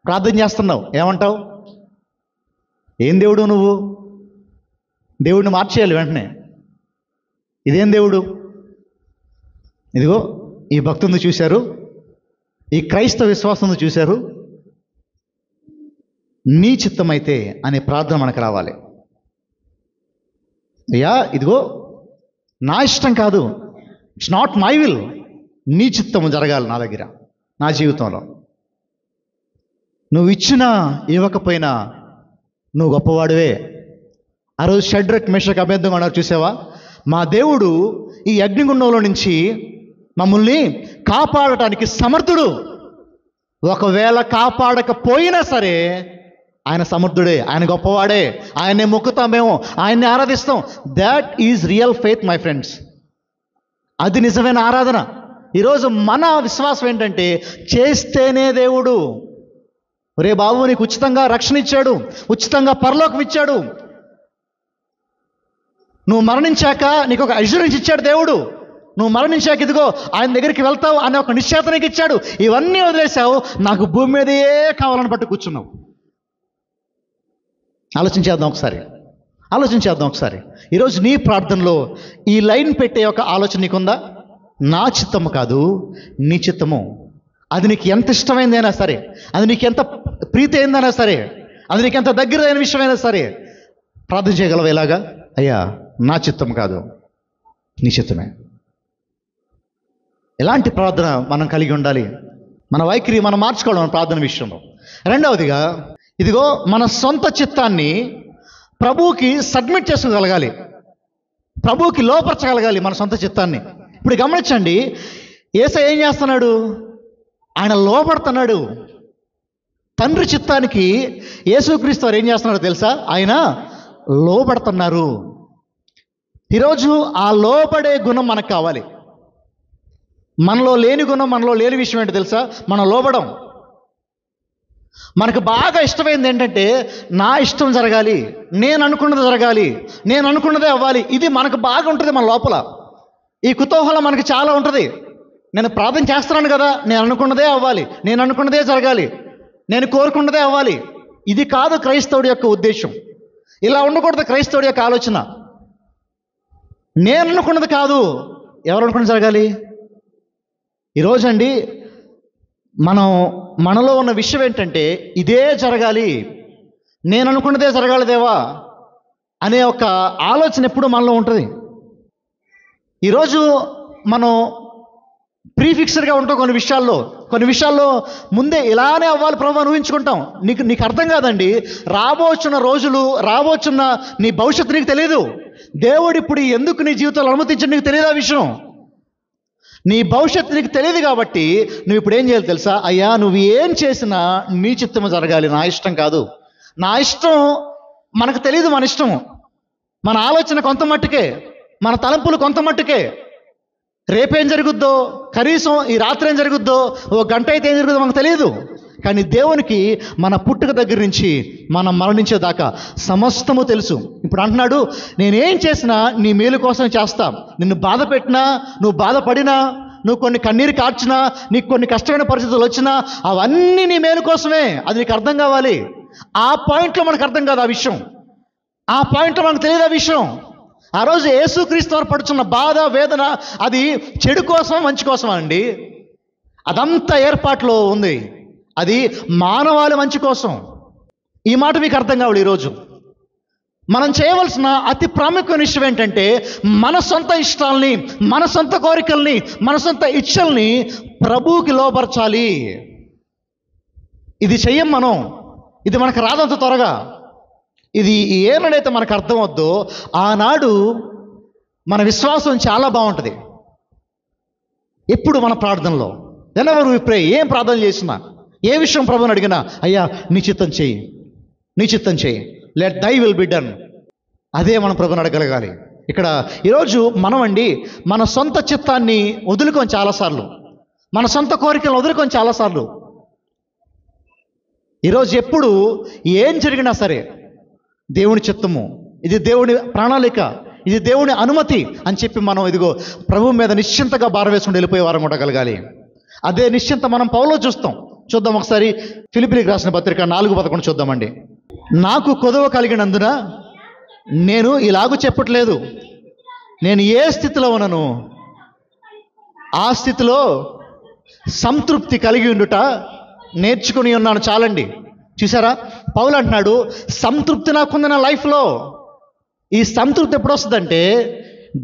ప్రార్థన చేస్తున్నావు, ఏమంటావు? ఏం దేవుడు నువ్వు? దేవుడిని మార్చేయాలి వెంటనే. ఇదేం దేవుడు? ఇదిగో ఈ భక్తుని చూశారు, ఈ క్రైస్తవ విశ్వాసం చూశారు. నీ చిత్తమైతే అనే ప్రార్థన మనకు రావాలి. అయ్యా ఇదిగో నా ఇష్టం కాదు, ఇట్స్ నాట్ మై విల్, నీ చిత్తము జరగాలి నా దగ్గర, నా జీవితంలో. నువ్వు ఇచ్చినా ఇవ్వకపోయినా నువ్వు గొప్పవాడివే. ఆ రోజు షడ్రక్ మేషక్ అబేద్నెగో అన్నారు చూసావా? మా దేవుడు ఈ అగ్నిగుండంలో నుంచి మమ్మల్ని కాపాడటానికి సమర్థుడు. ఒకవేళ కాపాడకపోయినా సరే ఆయన సమర్థుడే, ఆయన గొప్పవాడే, ఆయన్నే మొక్కుతాం, మేము ఆయన్ని ఆరాధిస్తాం. That is real faith my friends. అది నిజమైన ఆరాధన. ఈరోజు మన విశ్వాసం ఏంటంటే చేస్తేనే దేవుడు. రే బాబు, నీకు ఉచితంగా రక్షణ ఇచ్చాడు, ఉచితంగా పరలోకం ఇచ్చాడు, నువ్వు మరణించాక నీకు ఒక అష్యూరెన్స్ ఇచ్చాడు దేవుడు, నువ్వు మరణించాక ఇదిగో ఆయన దగ్గరికి వెళ్తావు అనే ఒక నిశ్చేత నీకు ఇచ్చాడు. ఇవన్నీ వదిలేసావు, నాకు భూమి మీదే కావాలని పట్టు కూర్చున్నావు. ఆలోచించేద్దాం ఒకసారి. ఈరోజు నీ ప్రార్థనలో ఈ లైన్ పెట్టే ఒక ఆలోచన నీకుందా? నా చిత్తము కాదు, నీ చిత్తము. అది నీకు ఎంత ఇష్టమైందైనా సరే, అది నీకు ఎంత ప్రీతి అయిందైనా సరే, అది నీకు ఎంత దగ్గరైన విషయమైనా సరే ప్రార్థన చేయగలవు. ఎలాగా? అయ్యా, నా చిత్తం కాదు, నీ చిత్తమే. ఎలాంటి ప్రార్థన మనం కలిగి ఉండాలి? మన వైఖరి మనం మార్చుకోవడం మన ప్రార్థన విషయంలో. రెండవదిగా, ఇదిగో మన సొంత చిత్తాన్ని ప్రభువుకి సబ్మిట్ చేసుకోగలగాలి, ప్రభువుకి లోపరచగలగాలి మన సొంత చిత్తాన్ని. ఇప్పుడు గమనించండి, యేసయ్య ఏం చేస్తున్నాడు? ఆయన లోపడుతున్నాడు. తండ్రి చిత్తానికి యేసుక్రీస్తు వారు ఏం చేస్తున్నారో తెలుసా? ఆయన లోబడుతున్నారు. ఈరోజు ఆ లోబడే గుణం మనకు కావాలి. మనలో లేని గుణం, మనలో లేని విషయం ఏంటో తెలుసా? మనం లోబడం. మనకు బాగా ఇష్టమైంది ఏంటంటే నా ఇష్టం జరగాలి, నేను అనుకున్నది జరగాలి, నేను అనుకున్నదే అవ్వాలి. ఇది మనకు బాగా ఉంటుంది మన లోపల. ఈ కుతూహలం మనకి చాలా ఉంటుంది. నేను ప్రార్థన చేస్తున్నాను కదా, నేను అనుకున్నదే అవ్వాలి, నేను అనుకున్నదే జరగాలి, నేను కోరుకున్నదే అవ్వాలి. ఇది కాదు క్రైస్తవుడి యొక్క ఉద్దేశం. ఇలా ఉండకూడదు క్రైస్తవుడి యొక్క ఆలోచన. నేను అనుకున్నది కాదు, ఎవరు అనుకున్నది జరగాలి. ఈరోజండి మనలో ఉన్న విషయం ఏంటంటే ఇదే జరగాలి, నేను అనుకున్నదే జరగాలి దేవా అనే ఒక ఆలోచన ఎప్పుడు మనలో ఉంటుంది. ఈరోజు మనం ప్రీఫిక్స్డ్గా ఉంటాం కొన్ని విషయాల్లో ముందే ఇలానే అవ్వాలి ప్రభు అని ఊహించుకుంటాం. నీకు అర్థం కాదండి. రాబోచున్న రోజులు, రాబోచున్న నీ భవిష్యత్తు నీకు తెలియదు. దేవుడు ఇప్పుడు ఎందుకు నీ జీవితంలో అనుమతించడం నీకు తెలియదు. ఆ విషయం నీ భవిష్యత్తు నీకు తెలియదు. కాబట్టి నువ్వు ఇప్పుడు ఏం చేయాలి తెలుసా? అయ్యా, నువ్వు ఏం చేసినా నీ చిత్తము జరగాలి, నా ఇష్టం కాదు. నా ఇష్టం మనకు తెలియదు. మన ఇష్టం, మన ఆలోచన కొంత మట్టుకే, మన తలంపులు కొంత మట్టుకే. రేపేం జరుగుద్దో, కనీసం ఈ రాత్రి ఏం జరుగుద్దో, ఓ గంట అయితే ఏం జరుగుద్దో మనకు తెలియదు. కానీ దేవునికి మన పుట్టుక దగ్గర నుంచి మనం మరణించేదాకా సమస్తము తెలుసు. ఇప్పుడు అంటున్నాడు, నేనేం చేసినా నీ మేలు కోసమే చేస్తా. నిన్ను బాధ పెట్టినా, నువ్వు బాధపడినా, నువ్వు కొన్ని కన్నీరు కార్చినా, నీకు కొన్ని కష్టమైన పరిస్థితులు వచ్చినా అవన్నీ నీ మేలు కోసమే. అది నీకు అర్థం కావాలి. ఆ పాయింట్లో మనకు అర్థం కాదు ఆ విషయం. ఆ పాయింట్లో మనకు తెలియదు ఆ విషయం. ఆ రోజు యేసుక్రీస్తు వారు పడుతున్న బాధ, వేదన అది చెడు కోసం, మంచి కోసం అండి. అదంతా ఏర్పాట్లో ఉంది. అది మానవాళి మంచి కోసం. ఈ మాట మీకు అర్థం కావాలి. ఈరోజు మనం చేయవలసిన అతి ప్రాముఖ్యమైన విషయం ఏంటంటే మన సొంత ఇష్టాలని, మన సొంత కోరికల్ని, మన సొంత ఇచ్చల్ని ప్రభువుకి లోపరచాలి. ఇది చెయ్యం మనం. ఇది మనకు రాదంత త్వరగా. ఇది ఏనాడైతే మనకు అర్థమవుద్దో ఆనాడు మన విశ్వాసం చాలా బాగుంటుంది. ఎప్పుడు మన ప్రార్థనలో వెనెవర్ వి ప్రే, ఏం ప్రార్థన చేసినా, ఏ విషయం ప్రభువుని అడిగినా, అయ్యా నీ చిత్తం చేయి, నీ చిత్తం చేయి, let thy will be done. అదే మనం ప్రభువుని అడగలగాలి. ఇక్కడ ఈరోజు మన సొంత చిత్తాన్ని వదులుకొని చాలాసార్లు, మన సొంత కోరికలను వదులుకొని చాలాసార్లు, ఈరోజు ఎప్పుడు ఏం జరిగినా సరే దేవుని చిత్తము, ఇది దేవుని ప్రణాళిక, ఇది దేవుని అనుమతి అని చెప్పి మనం ఇదిగో ప్రభువు మీద నిశ్చింతగా భారం వేసుకుని వెళ్ళిపోయే వారం ఉండగలగాలి. అదే నిశ్చింత మనం పౌలులో చూద్దాం ఒకసారి. ఫిలిప్పీయులకు రాసిన పత్రిక 4:11 చూద్దామండి. నాకు కొదవ కలిగినందున నేను ఇలాగూ చెప్పట్లేదు, నేను ఏ స్థితిలో ఉన్నాను ఆ స్థితిలో సంతృప్తి కలిగి ఉండుట నేర్చుకుని ఉన్నాను చాలండి. చూసారా, పౌలు అంటున్నాడు సంతృప్తి నాకుంది నా లైఫ్లో. ఈ సంతృప్తి ఎప్పుడు వస్తుందంటే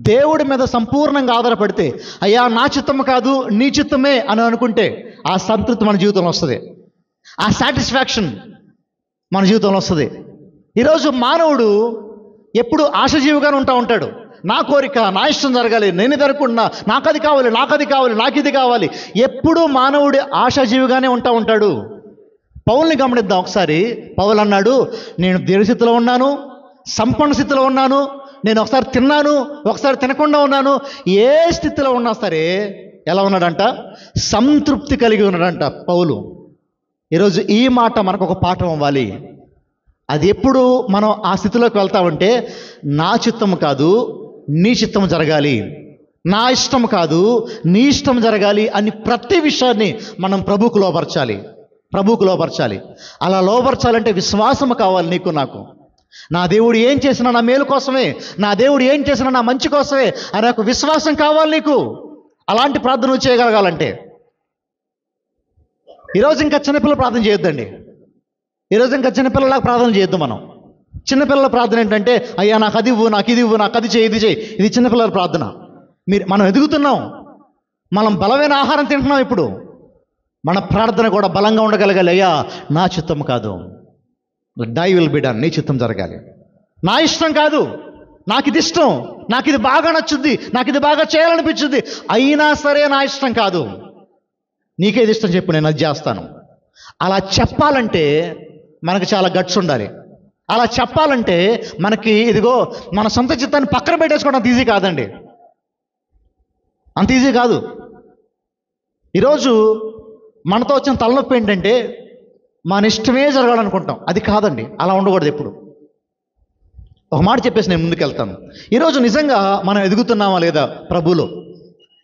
దేవుడి మీద సంపూర్ణంగా ఆధారపడితే, అయ్యా నా చిత్తము కాదు నీ చిత్తమే అని అనుకుంటే ఆ సంతృప్తి మన జీవితంలో వస్తుంది. ఆ సాటిస్ఫాక్షన్ మన జీవితంలో వస్తుంది. ఈరోజు మానవుడు ఎప్పుడు ఆశాజీవిగానే ఉంటాడు. నా కోరిక, నా ఇష్టం జరగాలి, నేను ఇది అనుకుంటున్నా, నాకు అది కావాలి, నాకు అది కావాలి, నాకు ఇది కావాలి. ఎప్పుడూ మానవుడి ఆశాజీవిగానే ఉంటాడు. పౌల్ని గమనిద్దాం ఒకసారి. పౌలు అన్నాడు, నేను దీర్ఘస్థితిలో ఉన్నాను, సంపన్న స్థితిలో ఉన్నాను, నేను ఒకసారి తిన్నాను, ఒకసారి తినకుండా ఉన్నాను. ఏ స్థితిలో ఉన్నా సరే ఎలా ఉన్నాడంట? సంతృప్తి కలిగి ఉన్నాడంట పౌలు. ఈరోజు ఈ మాట మనకు ఒక పాఠం అవ్వాలి. అది ఎప్పుడు మనం ఆ స్థితిలోకి వెళ్తామంటే, నా చిత్తము కాదు నీ చిత్తము జరగాలి, నా ఇష్టం కాదు నీ ఇష్టం జరగాలి అని ప్రతి విషయాన్ని మనం ప్రభువుకు లోపరచాలి. అలా లోపరచాలంటే విశ్వాసము కావాలి నీకు నాకు. నా దేవుడు ఏం చేసినా నా మేలు కోసమే, నా దేవుడు ఏం చేసినా నా మంచి కోసమే అనే ఒక విశ్వాసం కావాలి నీకు. అలాంటి ప్రార్థన నువ్వు చేయగలగాలంటే. ఈరోజు ఇంకా చిన్నపిల్లల ప్రార్థన చేయొద్దండి. ఈరోజు ఇంకా చిన్నపిల్లలకు ప్రార్థన చేయొద్దు మనం. చిన్నపిల్లల ప్రార్థన ఏంటంటే, అయ్యా నాకు అది ఇవ్వు, నాకు ఇది ఇవ్వు, నాకు అది చేయి, ఇది చేయి. ఇది చిన్నపిల్లల ప్రార్థన. మనం ఎదుగుతున్నాం, మనం బలమైన ఆహారం తింటున్నాం. ఇప్పుడు మన ప్రార్థన కూడా బలంగా ఉండగలగాలి. అయ్యా నా చిత్తం కాదు, దై విల్ బి డన్, నీ చిత్తం జరగాలి. నా ఇష్టం కాదు, నాకు ఇది ఇష్టం, నాకు ఇది బాగా నచ్చుద్ది, నాకు ఇది బాగా చేయాలనిపించుద్ది, అయినా సరే నా ఇష్టం కాదు, నీకేది ఇష్టం చెప్పు, నేను అది చేస్తాను. అలా చెప్పాలంటే మనకు చాలా గట్స్ ఉండాలి. అలా చెప్పాలంటే మనకి ఇదిగో మన సొంత చిత్తాన్ని పక్కన పెట్టేసుకోవడం అంత ఈజీ కాదండి, అంత ఈజీ కాదు. ఈరోజు మనతో వచ్చిన తలనొప్పి ఏంటంటే, మన ఇష్టమే జరగాలనుకుంటాం. అది కాదండి, అలా ఉండకూడదు ఎప్పుడు. ఒక మాట చెప్పేసి నేను ముందుకెళ్తాను. ఈరోజు నిజంగా మనం ఎదుగుతున్నామా లేదా ప్రభువులో?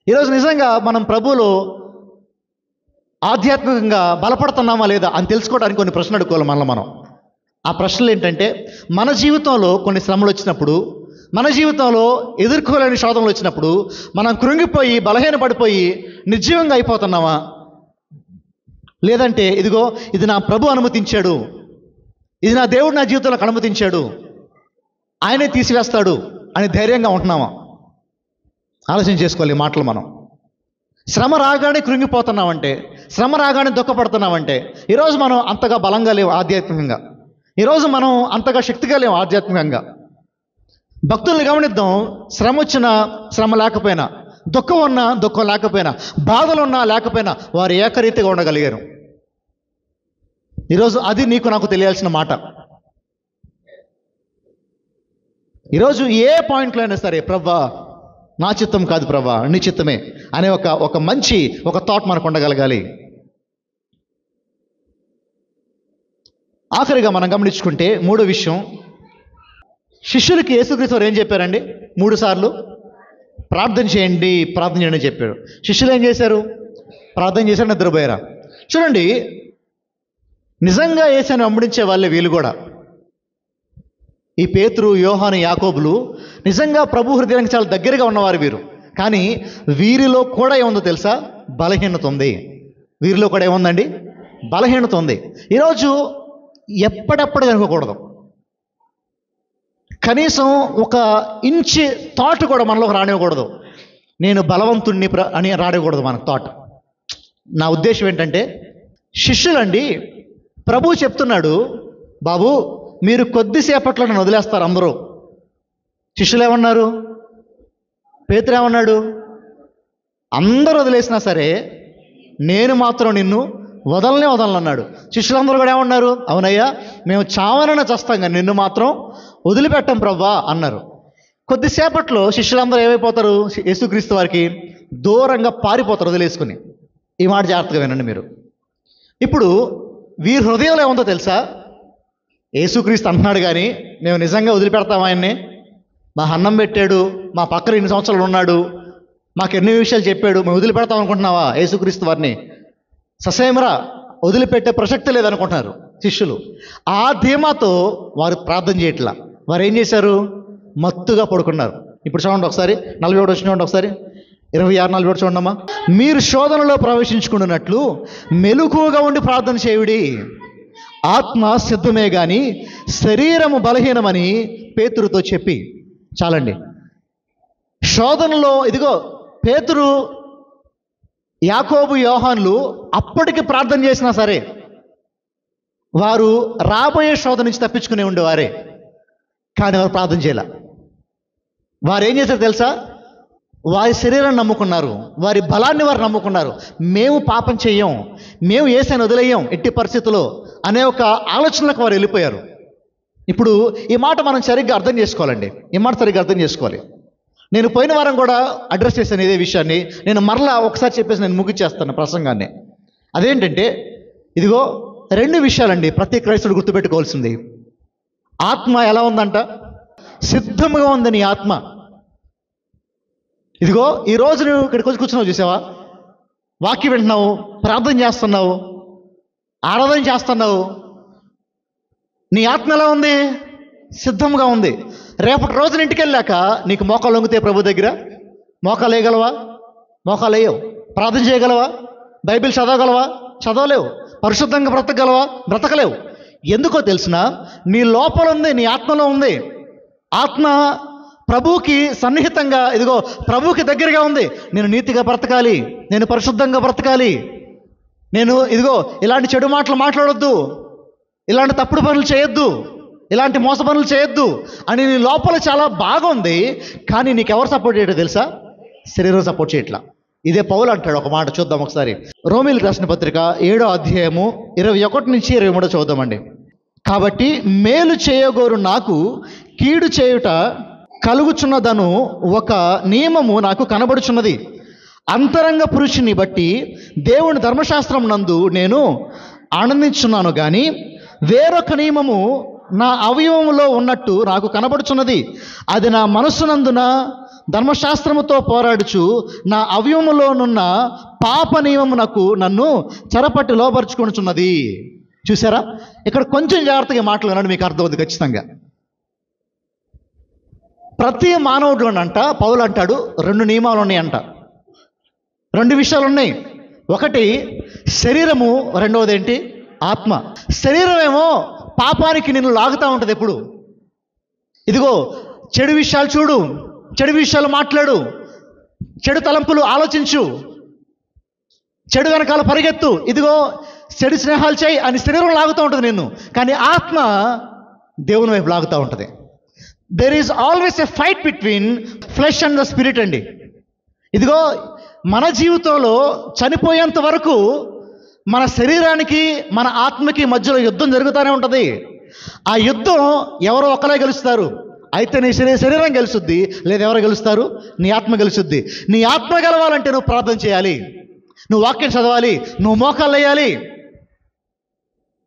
ఈరోజు నిజంగా మనం ప్రభువులో ఆధ్యాత్మికంగా బలపడుతున్నామా లేదా అని తెలుసుకోవడానికి కొన్ని ప్రశ్నలు అడుకోవాలి మనలో మనం. ఆ ప్రశ్నలు ఏంటంటే, మన జీవితంలో కొన్ని శ్రమలు వచ్చినప్పుడు, మన జీవితంలో ఎదుర్కోలేని శోధనలు వచ్చినప్పుడు మనం కృంగిపోయి బలహీనపడిపోయి నిర్జీవంగా అయిపోతున్నామా, లేదంటే ఇదిగో ఇది నా ప్రభు అనుమతించాడు, ఇది నా దేవుడు నా జీవితంలోకి అనుమతించాడు, ఆయనే తీసివేస్తాడు అని ధైర్యంగా ఉంటున్నామా? ఆలోచన చేసుకోవాలి ఈ మాటలు మనం. శ్రమ రాగానే కృంగిపోతున్నామంటే, శ్రమ రాగానే దుఃఖపడుతున్నామంటే ఈరోజు మనం అంతగా బలంగా లేవు ఆధ్యాత్మికంగా, ఈరోజు మనం అంతగా శక్తిగా లేవు ఆధ్యాత్మికంగా. భక్తుల్ని గమనిద్దాం. శ్రమ వచ్చినా శ్రమ లేకపోయినా, దుఃఖం ఉన్నా దుఃఖం లేకపోయినా, బాధలు ఉన్నా లేకపోయినా వారు ఏకరీతిగా ఉండగలిగారు. ఈరోజు అది నీకు నాకు తెలియాల్సిన మాట. ఈరోజు ఏ పాయింట్లో అయినా సరే, ప్రభా నా చిత్తం కాదు ప్రభా నీ చిత్తమే అనే ఒక మంచి థాట్ మనకు ఉండగలగాలి. ఆఖరిగా మనం గమనించుకుంటే మూడో విషయం, శిష్యులకి యేసుక్రీస్తు వారు ఏం చెప్పారండి? 3 సార్లు ప్రార్థన చేయండి అని చెప్పాడు. శిష్యులు ఏం చేశారు? ప్రార్థన చేశారు, నిద్రపోయారా? చూడండి, నిజంగా యేసుని వెంబడించే వాళ్ళే వీళ్ళు కూడా. ఈ పేతురు, యోహాను, యాకోబులు నిజంగా ప్రభు హృదయానికి చాలా దగ్గరగా ఉన్నవారు వీరు. కానీ వీరిలో కూడా ఏముందో తెలుసా? బలహీనత ఉంది. వీరిలో కూడా ఏముందండి? బలహీనత ఉంది. ఈరోజు ఎప్పుడెప్పుడు అనుకోకూడదు. కనీసం ఒక ఇంచి థాట్ కూడా మనలోకి రానివ్వకూడదు. నేను బలవంతుణ్ణి అని రానివ్వకూడదు మన థాట్. నా ఉద్దేశం ఏంటంటే, శిష్యులండి, ప్రభు చెప్తున్నాడు, బాబు మీరు కొద్దిసేపట్లో నన్ను వదిలేస్తారు అందరూ. శిష్యులు ఏమన్నారు? పేతురు ఏమన్నాడు? అందరూ వదిలేసినా సరే నేను మాత్రం నిన్ను వదలనన్నాడు. శిష్యులందరూ కూడా ఏమన్నారు? అవునయ్యా మేము చావనైనా చేస్తాం కానీ నిన్ను మాత్రం వదిలిపెట్టం ప్రభా అన్నారు. కొద్దిసేపట్లో శిష్యులందరూ ఏమైపోతారు? యేసుక్రీస్తు వారికి దూరంగా పారిపోతారు వదిలేసుకుని. ఈ మాట జాగ్రత్తగా వినండి మీరు. ఇప్పుడు వీరి హృదయంలో ఏముందో తెలుసా? యేసుక్రీస్తు అంటున్నాడు కానీ మేము నిజంగా వదిలిపెడతాం ఆయన్ని? మా అన్నం పెట్టాడు, మా పక్కన 2 సంవత్సరాలు ఉన్నాడు, మాకు ఎన్నో విషయాలు చెప్పాడు, మేము వదిలిపెడతాం అనుకుంటున్నావా యేసుక్రీస్తు వారిని? ససేమరా వదిలిపెట్టే ప్రసక్తి లేదనుకుంటున్నారు శిష్యులు. ఆ ధీమాతో వారు ప్రార్థన చేయట్లా. వారు ఏం చేశారు? మత్తుగా పడుకున్నారు. ఇప్పుడు చూడండి ఒకసారి 41 వచ్చిన చూడండి ఒకసారి, 26-41 చూడమ్మా. మీరు శోధనలో ప్రవేశించుకున్నట్లు మెలకువగా ఉండి ప్రార్థన చేయుడి, ఆత్మ సిద్ధమే గాని శరీరము బలహీనమని పేతురుతో చెప్పి. చాలండి. శోధనలో ఇదిగో పేతురు, యాకోబు, యోహాన్లు అప్పటికి ప్రార్థన చేసినా సరే వారు రాబోయే శోధన నుంచి తప్పించుకునే ఉండేవారే. కానీ వారు ప్రార్థన చేయాల. వారు ఏం చేశారు తెలుసా? వారి శరీరాన్ని నమ్ముకున్నారు, వారి బలాన్ని వారు నమ్ముకున్నారు. మేము పాపం చెయ్యం, మేము యేసుని వదిలేయం ఎట్టి పరిస్థితుల్లో అనే ఒక ఆలోచనలకు వారు వెళ్ళిపోయారు. ఇప్పుడు ఈ మాట మనం సరిగ్గా అర్థం చేసుకోవాలండి. ఈ మాట సరిగ్గా అర్థం చేసుకోవాలి. నేను పోయిన వారం కూడా అడ్రస్ చేశాను ఇదే విషయాన్ని. నేను మరలా ఒకసారి చెప్పేసి నేను ముగిచ్చేస్తాను ప్రసంగాన్ని. అదేంటంటే, ఇదిగో 2 విషయాలండి ప్రతి క్రైస్తవుడు గుర్తుపెట్టుకోవాల్సింది. ఆత్మ ఎలా ఉందంట? సిద్ధంగా ఉంది నీ ఆత్మ. ఇదిగో ఈరోజు నువ్వు ఇక్కడికి వచ్చి కూర్చున్నావు, చూసావా? వాక్యం వింటున్నావు, ప్రార్థన చేస్తున్నావు, ఆరాధన చేస్తున్నావు. నీ ఆత్మ ఎలా ఉంది? సిద్ధంగా ఉంది. రేపటి రోజున ఇంటికి వెళ్ళాక నీకు మోకాలు లొంగితే ప్రభు దగ్గర మోకాలు వేయగలవా? మోకాలు వేయవు. ప్రార్థన చేయగలవా? బైబిల్ చదవగలవా? చదవలేవు. పరిశుద్ధంగా బ్రతకగలవా? బ్రతకలేవు. ఎందుకో తెలిసిన, నీ లోపల ఉంది, నీ ఆత్మలో ఉంది. ఆత్మ ప్రభువుకి సన్నిహితంగా, ఇదిగో ప్రభువుకి దగ్గరగా ఉంది. నేను నీతిగా బ్రతకాలి, నేను పరిశుద్ధంగా బ్రతకాలి, నేను ఇదిగో ఇలాంటి చెడు మాటలు మాట్లాడొద్దు, ఇలాంటి తప్పుడు పనులు చేయొద్దు, ఇలాంటి మోస పనులు చేయొద్దు అని నీ లోపల చాలా బాగుంది. కానీ నీకెవరు సపోర్ట్ చేయటో తెలుసా? శరీరం సపోర్ట్ చేయట్లా. ఇదే పౌలు అంటాడు. ఒక మాట చూద్దాం ఒకసారి. రోమీయులకు రాసిన పత్రిక 7వ అధ్యాయము 21 నుంచి 23 చూద్దామండి. కాబట్టి మేలు చేయగోరు నాకు కీడు చేయుట కలుగుచున్నదను ఒక నియమము నాకు కనబడుచున్నది. అంతరంగ పురుషుని బట్టి దేవుని ధర్మశాస్త్రం నందు నేను ఆనందించున్నాను, కానీ వేరొక నియమము నా అవయవములో ఉన్నట్టు నాకు కనబడుచున్నది. అది నా మనస్సునందున ధర్మశాస్త్రముతో పోరాడుచు నా అవయవములోనున్న పాప నియమమునకు నన్ను చెరపట్టి లోపరుచుకొనుచున్నది. చూసారా? ఇక్కడ కొంచెం జాగ్రత్తగా మాట్లాడాలని మీకు అర్థమవుతుంది ఖచ్చితంగా. ప్రతి మానవుడులోనంట పౌలు అంటాడు 2 నియమాలు ఉన్నాయంట. 2 విషయాలు ఉన్నాయి. ఒకటి శరీరము, రెండవది ఏంటి? ఆత్మ. శరీరం ఏమో పాపానికి నిన్ను లాగుతూ ఉంటుంది ఎప్పుడు. ఇదిగో చెడు విషయాలు చూడు, చెడు విషయాలు మాట్లాడు, చెడు తలంపులు ఆలోచించు, చెడు వెనకాల పరిగెత్తు, ఇదిగో చెడు స్నేహాలు చేయి అని శరీరం లాగుతూ ఉంటుంది నిన్ను. కానీ ఆత్మ దేవుని వైపు లాగుతూ ఉంటుంది. There is always a fight between flesh and the spirit అండి. ఇదిగో మన జీవితంలో చనిపోయేంత వరకు మన శరీరానికి మన ఆత్మకి మధ్యలో యుద్ధం జరుగుతూనే ఉంటుంది. ఆ యుద్ధం ఎవరో ఒకరే గెలుస్తారు. అయితే నీ శరీరం గెలుస్తుంది, లేదా ఎవరు గెలుస్తారు? నీ ఆత్మ గెలుస్తుంది. నీ ఆత్మ గెలవాలంటే నువ్వు ప్రార్థన చేయాలి, నువ్వు వాక్యం చదవాలి, నువ్వు మోకాళ్ళు వేయాలి.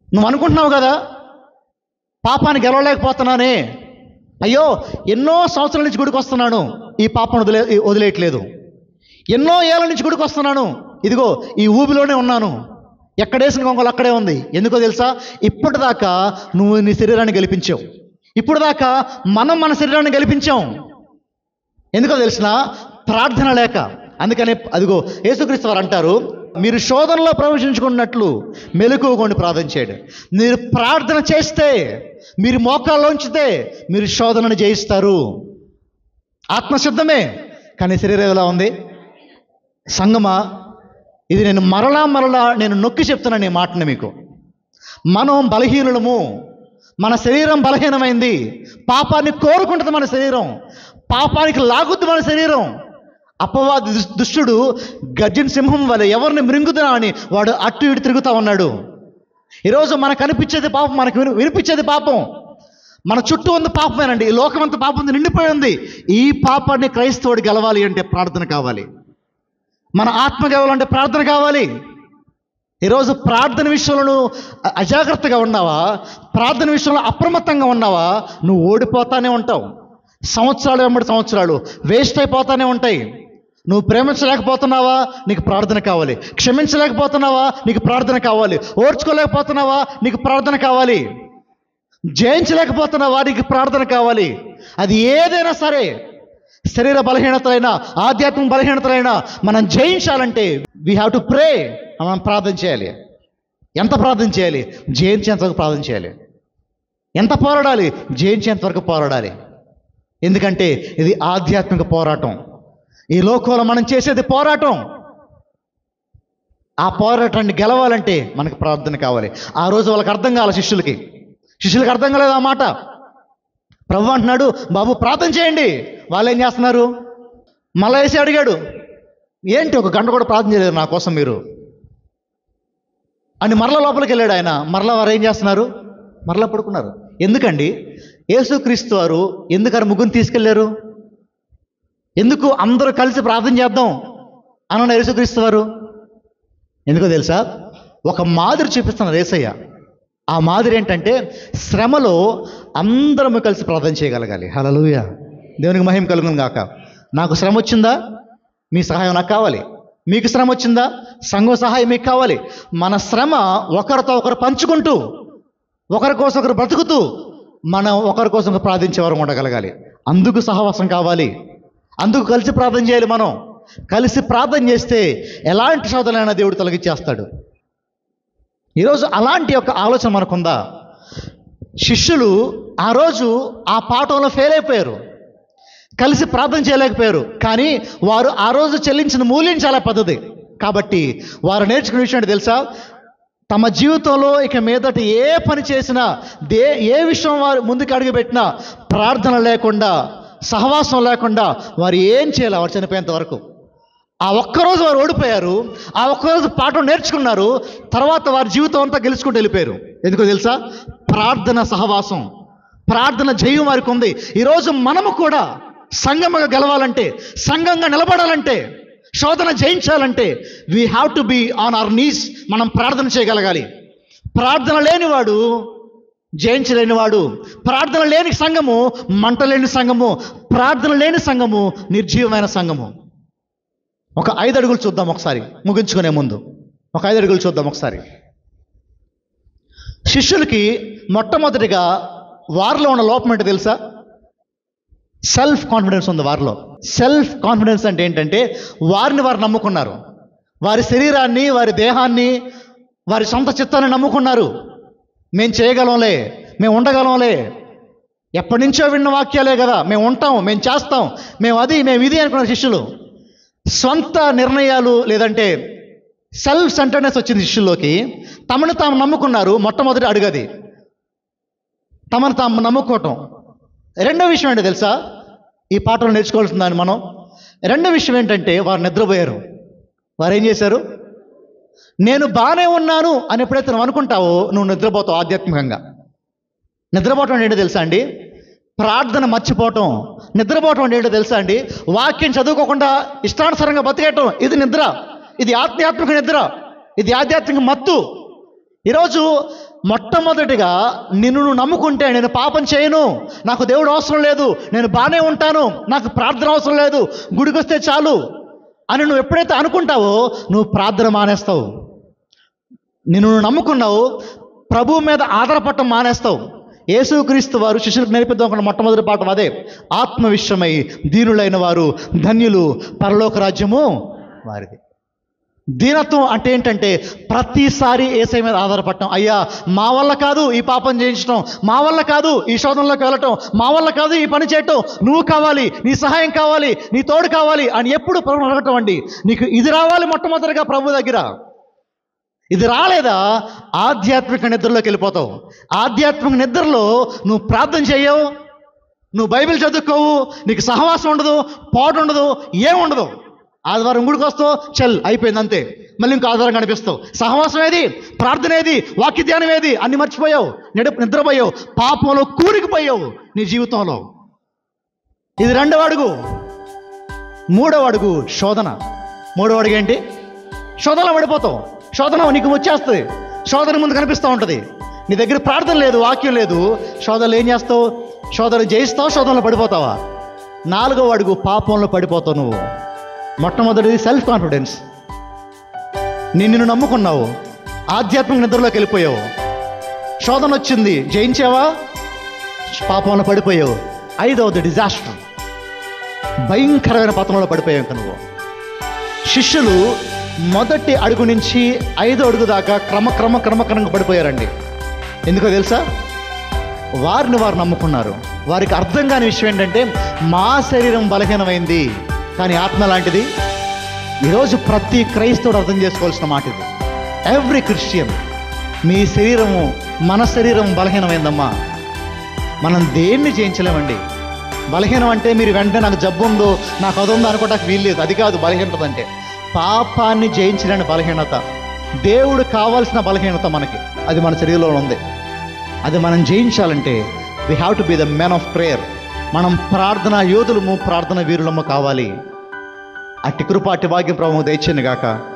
నువ్వు అనుకుంటున్నావు కదా, పాపాన్ని గెలవలేకపోతున్నానే, అయ్యో ఎన్నో సంవత్సరాల నుంచి గుడికి వస్తున్నాను, ఈ పాపను వదిలేయట్లేదు, ఎన్నో ఏళ్ళ నుంచి గుడికి వస్తున్నాను, ఇదిగో ఈ ఊబిలోనే ఉన్నాను, ఎక్కడేసిన గొంగలు అక్కడే ఉంది. ఎందుకో తెలుసా? ఇప్పటిదాకా నువ్వు నీ శరీరాన్ని గెలిపించావు. ఇప్పుడు దాకా మనం మన శరీరాన్ని గెలిపించాం. ఎందుకో తెలిసిన? ప్రార్థన లేక. అందుకనే అదిగో యేసుక్రీస్తు వారు అంటారు, మీరు శోధనలో ప్రవేశించుకున్నట్లు మెలకువగొండి ప్రార్థన చేయడం. మీరు ప్రార్థన చేస్తే, మీరు మోకాల్లో ఉంచితే మీరు శోధనను జయిస్తారు. ఆత్మశుద్ధమే, కానీ శరీరం ఎలా ఉంది? సంగమా, ఇది నేను మరలా నేను నొక్కి చెప్తున్నాను ఈ మాటని మీకు. మనం బలహీనులము, మన శరీరం బలహీనమైంది, పాపాన్ని కోరుకుంటుంది మన శరీరం, పాపానికి లాగుద్ది మన శరీరం. అపవాది దుష్టుడు గర్జన సింహం వలె ఎవరిని మృంగుదునా అని వాడు అటు ఇటు తిరుగుతూ ఉన్నాడు. ఈరోజు మనకు కనిపించేది పాపం, మనకు వినిపించేది పాపం, మన చుట్టూ ఉంది పాపమేనండి. ఈ లోకం అంతా పాపం నిండిపోయి ఉంది. ఈ పాపాన్ని క్రైస్తవుడు గెలవాలి అంటే ప్రార్థన కావాలి. మన ఆత్మ గెలవాలంటే ప్రార్థన కావాలి. ఈరోజు ప్రార్థన విషయంలో నువ్వు అజాగ్రత్తగా ఉన్నావా, ప్రార్థన విషయంలో అప్రమత్తంగా ఉన్నావా, నువ్వు ఓడిపోతానే ఉంటావు. సంవత్సరాలు వెంబడి సంవత్సరాలు వేస్ట్ అయిపోతానే ఉంటాయి. నువ్వు ప్రేమించలేకపోతున్నావా, నీకు ప్రార్థన కావాలి. క్షమించలేకపోతున్నావా, నీకు ప్రార్థన కావాలి. ఓర్చుకోలేకపోతున్నావా, నీకు ప్రార్థన కావాలి. జయించలేకపోతున్నావా, నీకు ప్రార్థన కావాలి. అది ఏదైనా సరే, శరీర బలహీనతలైనా ఆధ్యాత్మిక బలహీనతలైనా మనం జయించాలంటే వీ హ్యావ్ టు ప్రే. మనం ప్రార్థన చేయాలి. ఎంత ప్రార్థన చేయాలి? జయించేంత వరకు ప్రార్థన చేయాలి. ఎంత పోరాడాలి? జయించేంత వరకు పోరాడాలి. ఎందుకంటే ఇది ఆధ్యాత్మిక పోరాటం. ఈ లోకంలో మనం చేసేది పోరాటం. ఆ పోరాటాన్ని గెలవాలంటే మనకు ప్రార్థన కావాలి. ఆ రోజు వాళ్ళకి అర్థం కావాలి, శిష్యులకి అర్థం కాలేదు ఆ మాట. ప్రభు అంటున్నాడు, బాబు ప్రార్థన చేయండి, వాళ్ళు ఏం చేస్తున్నారు? మళ్ళా వేసి అడిగాడు, ఏంటి ఒక గంట కూడా ప్రార్థన చేయలేదు నా కోసం మీరు అని. మరలా లోపలికి వెళ్ళాడు ఆయన. మరలా వారు ఏం చేస్తున్నారు? మరలా పడుకున్నారు. ఎందుకండి? యేసుక్రీస్తు వారు ఎందుకని ముగ్గురిని తీసుకెళ్లారు? ఎందుకు అందరూ కలిసి ప్రార్థన చేద్దాం అన్న యేసుక్రీస్తు వారు? ఎందుకో తెలుసా? ఒక మాదిరి చూపిస్తున్నారు యేసయ్య. ఆ మాదిరి ఏంటంటే శ్రమలో అందరము కలిసి ప్రార్థన చేయగలగాలి. హల్లెలూయా, దేవునికి మహిమ కలుగును గాక. నాకు శ్రమ వచ్చిందా? మీ సహాయం నాకు కావాలి. మీకు శ్రమ వచ్చిందా? సంఘం సహాయం మీకు కావాలి. మన శ్రమ ఒకరితో ఒకరు పంచుకుంటూ, ఒకరి కోసం ఒకరు బ్రతుకుతూ, మనం ఒకరి కోసం ప్రార్థించేవారు ఉండగలగాలి. అందుకు సహవాసం కావాలి. అందుకు కలిసి ప్రార్థన చేయాలి. మనం కలిసి ప్రార్థన చేస్తే ఎలాంటి శోధనైనా దేవుడు తొలగించేస్తాడు. ఈరోజు అలాంటి ఒక ఆలోచన మనకుందా? శిష్యులు ఆ రోజు ఆ పాఠంలో ఫెయిల్ అయిపోయారు, కలిసి ప్రార్థన చేయలేకపోయారు. కానీ వారు ఆ రోజు చెల్లించిన మూల్యం చాలా పెద్దది. కాబట్టి వారు నేర్చుకునే విషయం ఏంటి తెలుసా? తమ జీవితంలో ఇక మీదట ఏ పని చేసినా, ఏ విషయం వారు ముందుకు అడుగుపెట్టినా ప్రార్థన లేకుండా, సహవాసం లేకుండా వారు ఏం చేయాలి? వారు చనిపోయేంత వరకు. ఆ ఒక్కరోజు వారు ఓడిపోయారు. ఆ ఒక్కరోజు పాఠం నేర్చుకున్నారు. తర్వాత వారి జీవితం అంతా గెలుచుకుంటూ వెళ్ళిపోయారు. ఎందుకో తెలుసా? ప్రార్థన సహవాసం, ప్రార్థన జయం వారికి ఉంది. ఈరోజు మనము కూడా సంఘంగా గెలవాలంటే, సంఘంగా నిలబడాలంటే, శోధన జయించాలంటే we have to be on our knees. మనం ప్రార్థన చేయగలగాలి. ప్రార్థన లేనివాడు జయించలేనివాడు. ప్రార్థన లేని సంఘము మంట లేని సంఘము, ప్రార్థన లేని సంఘము నిర్జీవమైన సంఘము. ఒక 5 అడుగులు చూద్దాం ఒకసారి, ముగించుకునే ముందు ఒక 5 అడుగులు చూద్దాం ఒకసారి. శిష్యులకి మొట్టమొదటిగా వారిలో ఉన్న లోపం ఏంటో తెలుసా? సెల్ఫ్ కాన్ఫిడెన్స్ ఉంది వారిలో. సెల్ఫ్ కాన్ఫిడెన్స్ అంటే ఏంటంటే వారిని వారు నమ్ముకున్నారు. వారి శరీరాన్ని, వారి దేహాన్ని, వారి సొంత చిత్తాన్ని నమ్ముకున్నారు. మేము చేయగలంలే, మేము ఉండగలంలే, ఎప్పటి నుంచో విన్న వాక్యాలే కదా, మేము ఉంటాం, మేము చేస్తాం, మేము అది, మేము ఇది అనుకున్నారు శిష్యులు. సొంత నిర్ణయాలు లేదంటే సెల్ఫ్ సెంటర్నెస్ వచ్చింది శిష్యుల్లోకి. తమను తాము నమ్ముకున్నారు. మొట్టమొదటి అడుగది తమను తాము నమ్ముకోవటం. రెండో విషయం ఏంటో తెలుసా? ఈ పాఠంలో నేర్చుకోవాల్సిందని మనం. రెండో విషయం ఏంటంటే వారు నిద్రపోయారు. వారు ఏం చేశారు? నేను బాగానే ఉన్నాను అని ఎప్పుడైతే నువ్వు అనుకుంటావో నువ్వు నిద్రపోతావు ఆధ్యాత్మికంగా. నిద్రపోవటం ఏంటో తెలుసా అండి? ప్రార్థన మర్చిపోవటం. నిద్రపోవటం ఏంటో తెలుసా అండి? వాక్యం చదువుకోకుండా ఇష్టానుసారంగా బతికేయటం. ఇది నిద్ర. ఇది ఆధ్యాత్మిక నిద్ర. ఇది ఆధ్యాత్మిక మత్తు. ఈరోజు మొట్టమొదటిగా నిన్ను నువ్వు నమ్ముకుంటే, నేను పాపం చేయను, నాకు దేవుడు అవసరం లేదు, నేను బాగానే ఉంటాను, నాకు ప్రార్థన అవసరం లేదు, గుడికి వస్తే చాలు అని నువ్వు ఎప్పుడైతే అనుకుంటావో నువ్వు ప్రార్థన మానేస్తావు. నిన్ను నువ్వు నమ్ముకున్నావు, ప్రభువు మీద ఆధారపడటం మానేస్తావు. యేసుక్రీస్తు వారు శిష్యులకు నేర్పిద్దాం అనుకున్న మొట్టమొదటి పాఠం అదే. ఆత్మవిషయమై దీనులైన వారు ధన్యులు, పరలోక రాజ్యము వారిది. దీనత్వం అంటే ఏంటంటే ప్రతిసారి యేసయ్య మీద ఆధారపడటం. అయ్యా మా వల్ల కాదు ఈ పాపం చేయించడం, మా వల్ల కాదు ఈ శోధనలోకి వెళ్ళటం, మా వల్ల కాదు ఈ పని చేయటం, నువ్వు కావాలి, నీ సహాయం కావాలి, నీ తోడు కావాలి అని ఎప్పుడు ప్రభు అడగటం అండి. నీకు ఇది రావాలి మొట్టమొదటిగా ప్రభు దగ్గర. ఇది రాలేదా ఆధ్యాత్మిక నిద్రలోకి వెళ్ళిపోతావు. ఆధ్యాత్మిక నిద్రలో నువ్వు ప్రార్థన చేయవు, నువ్వు బైబిల్ చదువుకోవు, నీకు సహవాసం ఉండదు, పాటు ఉండదు, ఏముండదు. ఆదివారం గుడికి వస్తావు, చల్ అయిపోయింది అంతే. మళ్ళీ ఇంకో ఆదివారం కనిపిస్తావు. సహవాసం ఏది, ప్రార్థన ఏది, వాక్య ధ్యానం ఏది, అన్ని మర్చిపోయావు, నిద్రపోయావు, పాపంలో కూరికిపోయావు నీ జీవితంలో. ఇది రెండవ అడుగు. మూడవ అడుగు శోధన. మూడవ అడుగు ఏంటి? శోధనలో పడిపోతావు. శోధన నీకు వచ్చేస్తుంది, శోధన ముందు కనిపిస్తూ ఉంటుంది. నీ దగ్గర ప్రార్థన లేదు, వాక్యం లేదు, శోధనలు ఏం చేస్తావు? శోధన జయిస్తావు, శోధనలో పడిపోతావా? నాలుగవ అడుగు పాపంలో పడిపోతావు నువ్వు. మొట్టమొదటిది సెల్ఫ్ కాన్ఫిడెన్స్. నిన్ను నమ్ముకున్నావు, ఆధ్యాత్మిక నిద్రలోకి వెళ్ళిపోయావు, శోధన వచ్చింది, జయించావా, పాపంలో పడిపోయావు. ఐదవది డిజాస్టర్, భయంకరమైన పతనంలో పడిపోయావు. ఇంకా నువ్వు శిష్యులు మొదటి అడుగు నుంచి 5వ అడుగు దాకా క్రమక్రమంగా పడిపోయారండి. ఎందుకో తెలుసా? వారిని వారు నమ్ముకున్నారు. వారికి అర్థం కాని విషయం ఏంటంటే మా శరీరం బలహీనమైంది కానీ ఆత్మ లాంటిది. ఈరోజు ప్రతి క్రైస్తవుడు అర్థం చేసుకోవాల్సిన మాట ఇది. ఎవ్రీ క్రిస్టియన్, మీ శరీరము, మన శరీరం బలహీనమైందమ్మా, మనం దేన్ని జయించలేమండి. బలహీనం అంటే మీరు వెంటనే నాకు జబ్బు ఉందో, నాకు అది ఉందో అనుకోవడానికి వీల్లేదు. అది కాదు బలహీనత అంటే. పాపాన్ని జయించలేని బలహీనత, దేవుడు కావాల్సిన బలహీనత మనకి, అది మన శరీరంలో ఉంది. అది మనం జయించాలంటే we have to be the men of prayer. మనం ప్రార్థనా యోధులము, ప్రార్థన వీరులము కావాలి. అట్టి కృప, అట్టి భాగ్యం ప్రభువు దయచేయను గాక.